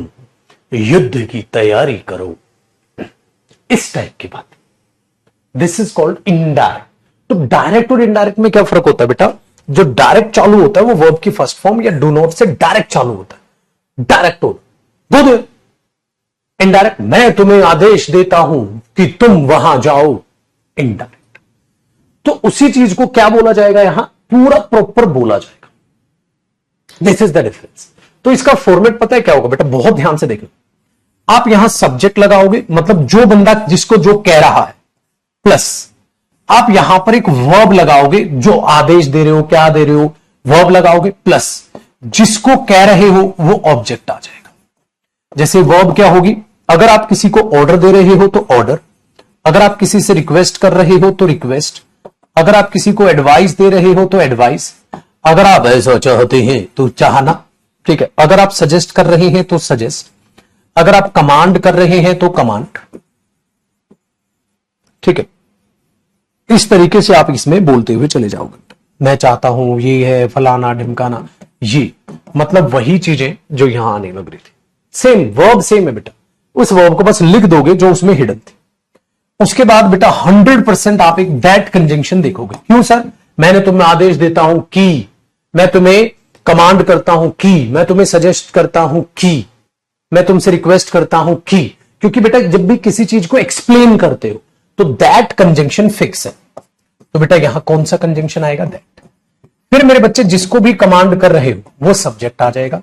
युद्ध की तैयारी करो, इस टाइप की बात। This is called indirect. तो डायरेक्ट और इनडायरेक्ट में क्या फर्क होता है बेटा? जो डायरेक्ट चालू होता है वो वर्ब की फर्स्ट फॉर्म या डू नॉट से डायरेक्ट चालू होता है, direct order. Go there. Indirect, मैं तुम्हें आदेश देता हूं कि तुम वहां जाओ, इनडायरेक्ट। तो उसी चीज को क्या बोला जाएगा यहां? पूरा प्रॉपर बोला जाएगा। This is the difference. तो इसका फॉर्मेट पता है क्या होगा बेटा? बहुत ध्यान से देखना। आप यहां सब्जेक्ट लगाओगे, मतलब जो बंदा जिसको जो कह रहा है, प्लस आप यहां पर एक वर्ब लगाओगे, जो आदेश दे रहे हो, क्या दे रहे हो, वर्ब लगाओगे, प्लस जिसको कह रहे हो वो ऑब्जेक्ट आ जाएगा। जैसे वर्ब क्या होगी? अगर आप किसी को ऑर्डर दे रहे हो तो ऑर्डर, अगर आप किसी से रिक्वेस्ट कर रहे हो तो रिक्वेस्ट, अगर आप किसी को एडवाइस दे रहे हो तो एडवाइस, अगर आप ऐसा चाहते हैं तो चाहना, ठीक है। अगर आप सजेस्ट कर रहे हैं तो सजेस्ट, अगर आप कमांड कर रहे हैं तो कमांड, ठीक है। इस तरीके से आप इसमें बोलते हुए चले जाओगे। मैं चाहता हूं, ये है, फलाना ढिमकाना, ये मतलब वही चीजें जो यहां आने लग रही थी। सेम वर्ब सेम है बेटा, उस वर्ब को बस लिख दोगे जो उसमें हिडन थी। उसके बाद बेटा 100% आप एक दैट कंजंक्शन देखोगे। क्यों सर? मैंने तुम्हें आदेश देता हूं कि, मैं तुम्हें कमांड करता हूं कि, मैं तुम्हें सजेस्ट करता हूं कि, मैं तुमसे रिक्वेस्ट करता हूं कि। क्योंकि बेटा जब भी किसी चीज को एक्सप्लेन करते हो तो दैट कंजंक्शन फिक्स है। तो बेटा यहां कौन सा कंजंक्शन आएगा? दैट। फिर मेरे बच्चे जिसको भी कमांड कर रहे हो वो सब्जेक्ट आ जाएगा।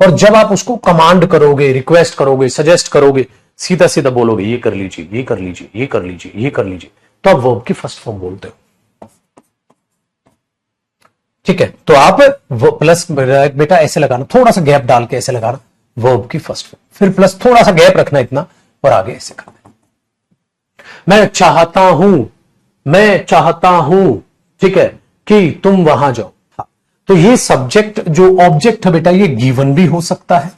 और जब आप उसको कमांड करोगे, रिक्वेस्ट करोगे, सजेस्ट करोगे, सीधा सीधा बोलोगे ये कर लीजिए, ये कर लीजिए, ये कर लीजिए, ये कर लीजिए, तो आप वर्ब की फर्स्ट फॉर्म बोलते हो, ठीक है। तो आप प्लस बेटा ऐसे लगाना, थोड़ा सा गैप डाल के ऐसे लगाना, वर्ब की फर्स्ट फॉर्म, फिर प्लस थोड़ा सा गैप रखना इतना, और आगे ऐसे करना। मैं चाहता हूं, ठीक है, कि तुम वहां जाओ। तो ये सब्जेक्ट जो ऑब्जेक्ट है बेटा, ये गिवन भी हो सकता है,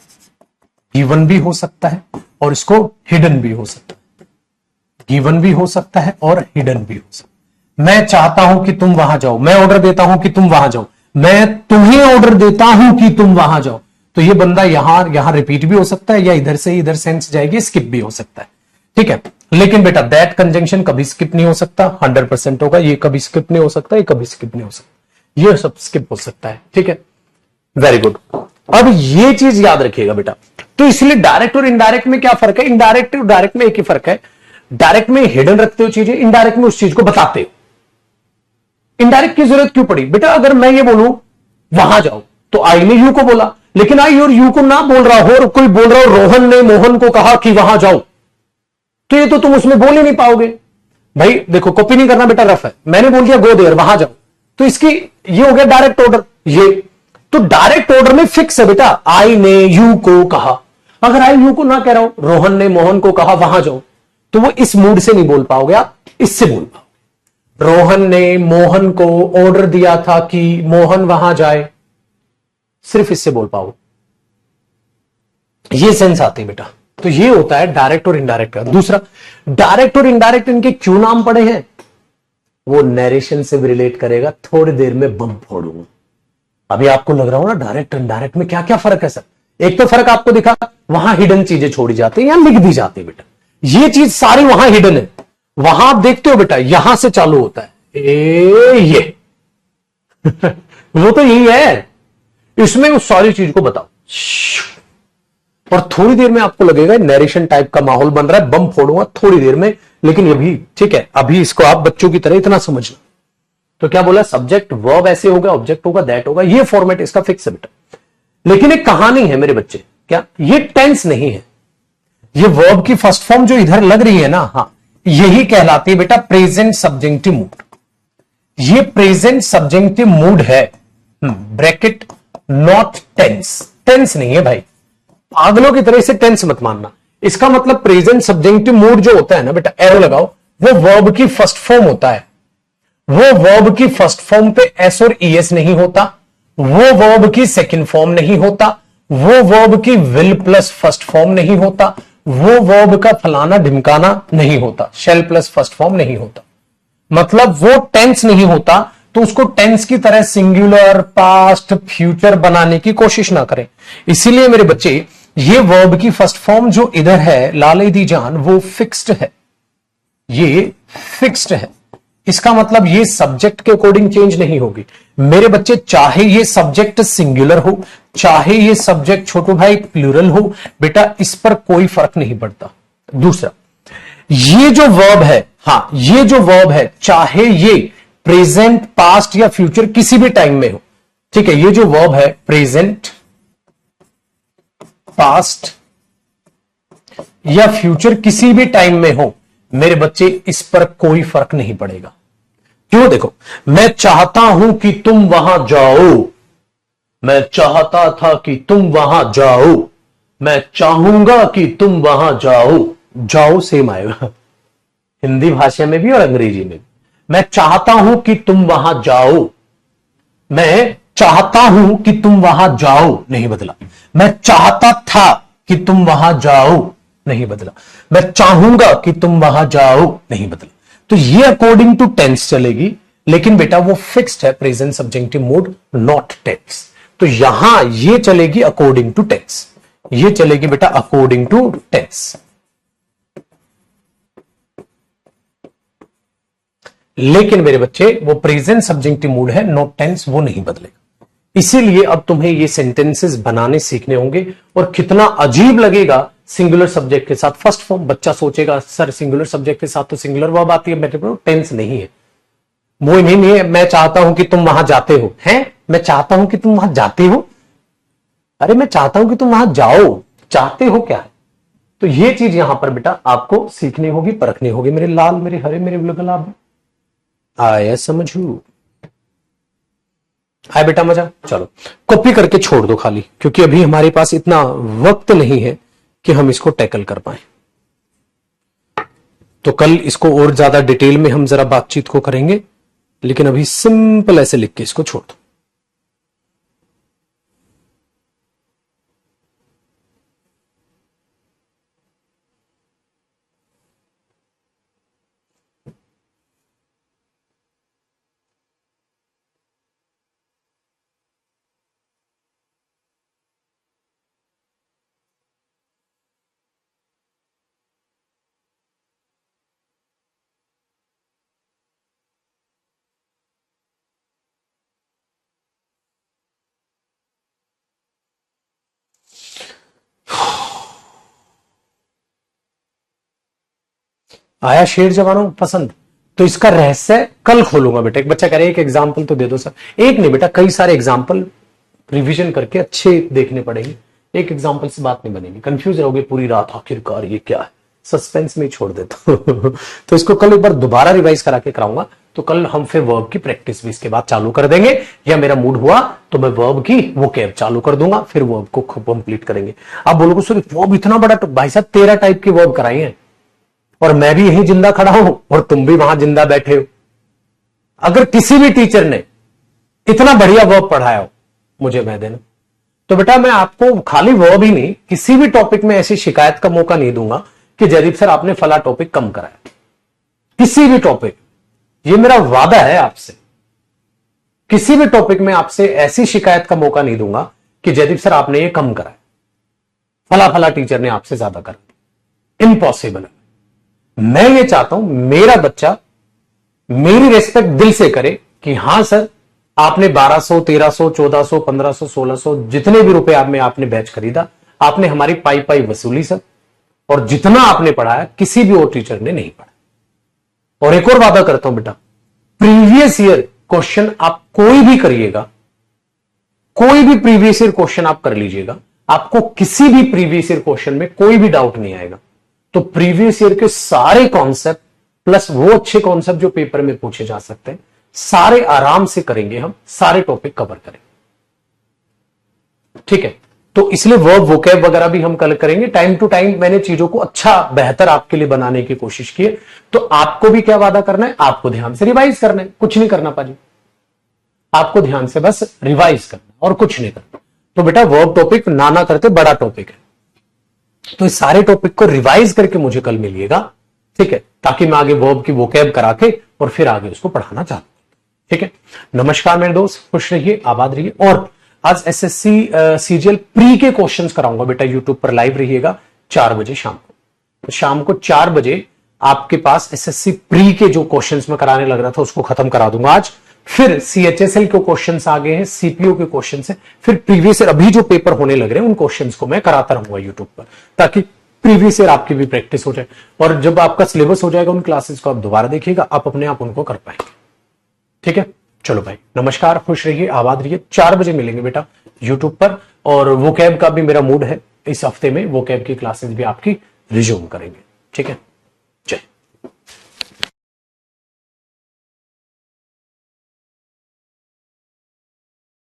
गिवन भी हो सकता है, और इसको हिडन भी हो सकता है। गिवन भी हो सकता है और हिडन भी हो सकता है। मैं चाहता हूं कि तुम वहां जाओ, मैं ऑर्डर देता हूं कि तुम वहां जाओ, मैं तुम्हें ऑर्डर देता हूं कि तुम वहां जाओ। तो ये बंदा यहां रिपीट भी हो सकता है, या इधर से इधर सेंस जाएगी, स्किप भी हो सकता है, ठीक है। लेकिन बेटा दैट कंजंक्शन कभी स्किप नहीं हो सकता, 100% होगा। ये कभी स्किप नहीं हो सकता, ये कभी स्किप नहीं हो सकता, ये सब स्किप हो सकता है, ठीक है। Very good. अब ये चीज याद रखिएगा बेटा। तो इसलिए डायरेक्ट और इनडायरेक्ट में क्या फर्क है? इनडायरेक्ट और डायरेक्ट में एक ही फर्क है, डायरेक्ट में हिडन रखते हो चीजें, इनडायरेक्ट में उस चीज को बताते हो। इनडायरेक्ट की जरूरत क्यों पड़ी बेटा? अगर मैं ये बोलूं वहां जाओ, तो आई ने यू को बोला, लेकिन आई और यू को ना बोल रहा हो और कोई बोल रहा हो रोहन ने मोहन को कहा कि वहां जाओ, तो ये तो तुम उसमें बोल ही नहीं पाओगे। भाई देखो, कॉपी नहीं करना बेटा, रफ है। मैंने बोल दिया गो देयर, वहां जाओ, तो इसकी ये हो गया डायरेक्ट ऑर्डर। ये तो डायरेक्ट ऑर्डर में फिक्स है बेटा, आई ने यू को कहा। अगर आई यू को ना कह रहा हूं, रोहन ने मोहन को कहा वहां जाओ, तो वो इस मूड से नहीं बोल पाओगे, आप इससे बोल पाओगे। रोहन ने मोहन को ऑर्डर दिया था कि मोहन वहां जाए, सिर्फ इससे बोल पाओगे, ये सेंस आती है बेटा। तो ये होता है डायरेक्ट और इनडायरेक्ट का। दूसरा, डायरेक्ट और इनडायरेक्ट इनके क्यों नाम पड़े हैं, वो नरेशन से भी रिलेट करेगा, थोड़ी देर में बम फोड़ूंगा। अभी आपको लग रहा हो ना डायरेक्ट इनडायरेक्ट में क्या क्या फर्क है सर, एक तो फर्क आपको दिखा, वहां हिडन चीजें छोड़ी जाती है, यहां लिख दी जाती है बेटा, ये चीज सारी वहां हिडन है, वहां आप देखते हो बेटा यहां से चालू होता है ये वो तो यही है, इसमें उस सारी चीज को बताओ, और थोड़ी देर में आपको लगेगा नरेशन टाइप का माहौल बन रहा है, बम फोड़ूंगा थोड़ी देर में, लेकिन ये भी ठीक है, अभी इसको आप बच्चों की तरह इतना समझना। तो क्या बोला, सब्जेक्ट वर्ब ऐसे होगा, ऑब्जेक्ट होगा, दैट होगा, ये फॉर्मेट इसका फिक्स है बेटा। लेकिन एक कहानी है मेरे बच्चे, क्या ये टेंस नहीं है, ये वर्ब की फर्स्ट फॉर्म जो इधर लग रही है ना, हाँ, यही कहलाती है बेटा प्रेजेंट सब्जेक्टिव मूड। ये प्रेजेंट सब्जेक्टिव मूड है, ब्रैकेट नॉट टेंस, टेंस नहीं है भाई, पागलों की तरह से टेंस मत मानना। इसका मतलब प्रेजेंट सब्जेक्टिव मूड जो होता है ना बेटा, एरो लगाओ, वो वर्ब की फर्स्ट फॉर्म होता है, वो वर्ब की फर्स्ट फॉर्म पे एस और ईएस नहीं होता, वो वर्ब की सेकंड फॉर्म नहीं होता, वो वर्ब की विल प्लस फर्स्ट फॉर्म नहीं होता, वो वर्ब का फलाना ढिमकाना नहीं होता, शेल प्लस फर्स्ट फॉर्म नहीं होता, मतलब वो टेंस नहीं होता। तो उसको टेंस की तरह सिंगुलर, पास्ट, फ्यूचर बनाने की कोशिश ना करें। इसीलिए मेरे बच्चे, ये वर्ब की फर्स्ट फॉर्म जो इधर है लाले दी जान, वो फिक्स्ड है, ये फिक्स्ड है। इसका मतलब ये सब्जेक्ट के अकॉर्डिंग चेंज नहीं होगी मेरे बच्चे, चाहे ये सब्जेक्ट सिंगुलर हो, चाहे ये सब्जेक्ट छोटू भाई प्लूरल हो, बेटा इस पर कोई फर्क नहीं पड़ता। दूसरा, ये जो वर्ब है, हाँ, ये जो वर्ब है, चाहे ये प्रेजेंट, पास्ट या फ्यूचर किसी भी टाइम में हो, ठीक है, ये जो वर्ब है प्रेजेंट, पास्ट या फ्यूचर किसी भी टाइम में हो मेरे बच्चे, इस पर कोई फर्क नहीं पड़ेगा। क्यों, देखो, मैं चाहता हूं कि तुम वहां जाओ, मैं चाहता था कि तुम वहां जाओ, मैं चाहूंगा कि तुम वहां जाओ, जाओ सेम आएगा हिंदी भाषा में भी और अंग्रेजी में भी। मैं चाहता हूं कि तुम वहां जाओ, मैं चाहता हूं कि तुम वहां जाओ, नहीं बदला। मैं चाहता था कि तुम वहां जाओ, नहीं बदला। मैं चाहूंगा कि तुम वहां जाओ, नहीं बदला। तो ये अकॉर्डिंग टू टेंस चलेगी, लेकिन बेटा वो फिक्स्ड है, present subjunctive mood, not tense. तो यहां ये चलेगी अकॉर्डिंग टू टेंस, ये चलेगी बेटा अकॉर्डिंग टू टेंस। लेकिन मेरे बच्चे वो प्रेजेंट सब्जेक्टिव मूड है, नॉट टेंस, वो नहीं बदलेगा। इसीलिए अब तुम्हें ये सेंटेंसेस बनाने सीखने होंगे, और कितना अजीब लगेगा सिंगुलर सब्जेक्ट के साथ फर्स्ट फॉर्म। बच्चा सोचेगा सर सिंगुलर सब्जेक्ट के साथ तो सिंगुलर वर्ब आती है, मेरे को टेंस नहीं है, वो नहीं है। मैं चाहता हूं कि तुम वहां जाते हो, हैं, मैं चाहता हूं कि तुम वहां जाते हो, अरे मैं चाहता हूं कि तुम वहां जाओ, चाहते हो क्या है। तो ये चीज यहां पर बेटा आपको सीखनी होगी, परखनी होगी। मेरे लाल, मेरे हरे, मेरे गुलाब, आया समझू, आया बेटा मजा। चलो कॉपी करके छोड़ दो खाली, क्योंकि अभी हमारे पास इतना वक्त नहीं है कि हम इसको टैकल कर पाए। तो कल इसको और ज्यादा डिटेल में हम जरा बातचीत को करेंगे, लेकिन अभी सिंपल ऐसे लिख के इसको छोड़ दो। आया शेर जवानों पसंद। तो इसका रहस्य कल खोलूंगा बेटा। एक बच्चा कह रहा है एक एग्जाम्पल तो दे दो सर। एक नहीं बेटा, कई सारे एग्जाम्पल रिवीजन करके अच्छे देखने पड़ेंगे। एक एग्जाम्पल से बात नहीं बनेगी, कंफ्यूज रहोगे पूरी रात, आखिरकार ये क्या है, सस्पेंस में ही छोड़ देता हूं तो इसको कल एक बार दोबारा रिवाइज करा के कराऊंगा। तो कल हम फिर वर्ब की प्रैक्टिस भी इसके बाद चालू कर देंगे, या मेरा मूड हुआ तो मैं वर्ब की वोकैब चालू कर दूंगा, फिर वर्ब को कंप्लीट करेंगे। आप बोलोगे सर वर्ब इतना बड़ा, तो भाई साहब 13 टाइप की वर्ब कराई है, और मैं भी यही जिंदा खड़ा हूं और तुम भी वहां जिंदा बैठे हो। अगर किसी भी टीचर ने इतना बढ़िया वर्ब पढ़ाया हो, मुझे मैं देना। तो बेटा मैं आपको खाली वर्ब ही नहीं, किसी भी टॉपिक में ऐसी शिकायत का मौका नहीं दूंगा कि जयदीप सर आपने फला टॉपिक कम कराया। किसी भी टॉपिक, ये मेरा वादा है आपसे, किसी भी टॉपिक में आपसे ऐसी शिकायत का मौका नहीं दूंगा कि जयदीप सर आपने ये कम कराया, फला फला टीचर ने आपसे ज्यादा करा। इम्पॉसिबल है। मैं ये चाहता हूं मेरा बच्चा मेरी रिस्पेक्ट दिल से करे कि हां सर आपने 1200, 1300, 1400, 1500, 1600 जितने भी रुपए आपने बैच खरीदा, आपने हमारी पाई पाई वसूली सर, और जितना आपने पढ़ाया किसी भी और टीचर ने नहीं पढ़ा। और एक और वादा करता हूं बेटा, प्रीवियस ईयर क्वेश्चन आप कोई भी करिएगा, कोई भी प्रीवियस ईयर क्वेश्चन आप कर लीजिएगा, आपको किसी भी प्रीवियस ईयर क्वेश्चन में कोई भी डाउट नहीं आएगा। तो प्रीवियस ईयर के सारे कॉन्सेप्ट प्लस वो अच्छे कॉन्सेप्ट जो पेपर में पूछे जा सकते हैं, सारे आराम से करेंगे, हम सारे टॉपिक कवर करेंगे। ठीक है, तो इसलिए वर्ब वोकैब वगैरह भी हम कल करेंगे। टाइम टू टाइम मैंने चीजों को अच्छा बेहतर आपके लिए बनाने की कोशिश की है। तो आपको भी क्या वादा करना है, आपको ध्यान से रिवाइज करना है, कुछ नहीं करना पाजी, आपको ध्यान से बस रिवाइज करना और कुछ नहीं करना। तो बेटा वर्ब टॉपिक ना करते बड़ा टॉपिक है, तो इस सारे टॉपिक को रिवाइज करके मुझे कल मिलिएगा, ठीक है, ताकि मैं आगे वर्ब की वोकैब करा के और फिर आगे उसको पढ़ाना चाहता हूं। ठीक है, नमस्कार मेरे दोस्त, खुश रहिए, आबाद रहिए। और आज एसएससी सीजीएल प्री के क्वेश्चंस कराऊंगा बेटा, यूट्यूब पर लाइव रहिएगा 4 बजे शाम को। तो शाम को 4 बजे आपके पास एसएससी प्री के जो क्वेश्चंस मैं कराने लग रहा था उसको खत्म करा दूंगा आज। फिर सीएचएसएल के क्वेश्चंस आ गए हैं, सीपीओ के क्वेश्चंस हैं, फिर प्रीवियस ईयर अभी जो पेपर होने लग रहे हैं उन क्वेश्चंस को मैं कराता रहूंगा यूट्यूब पर, ताकि प्रीवियस ईयर आपकी भी प्रैक्टिस हो जाए। और जब आपका सिलेबस हो जाएगा उन क्लासेस को आप दोबारा देखिएगा, आप अपने आप उनको कर पाएंगे। ठीक है, चलो भाई नमस्कार, खुश रहिए, आबाद रहिए। 4 बजे मिलेंगे बेटा यूट्यूब पर। और वोकैब का भी मेरा मूड है, इस हफ्ते में वोकैब की क्लासेस भी आपकी रिज्यूम करेंगे। ठीक है।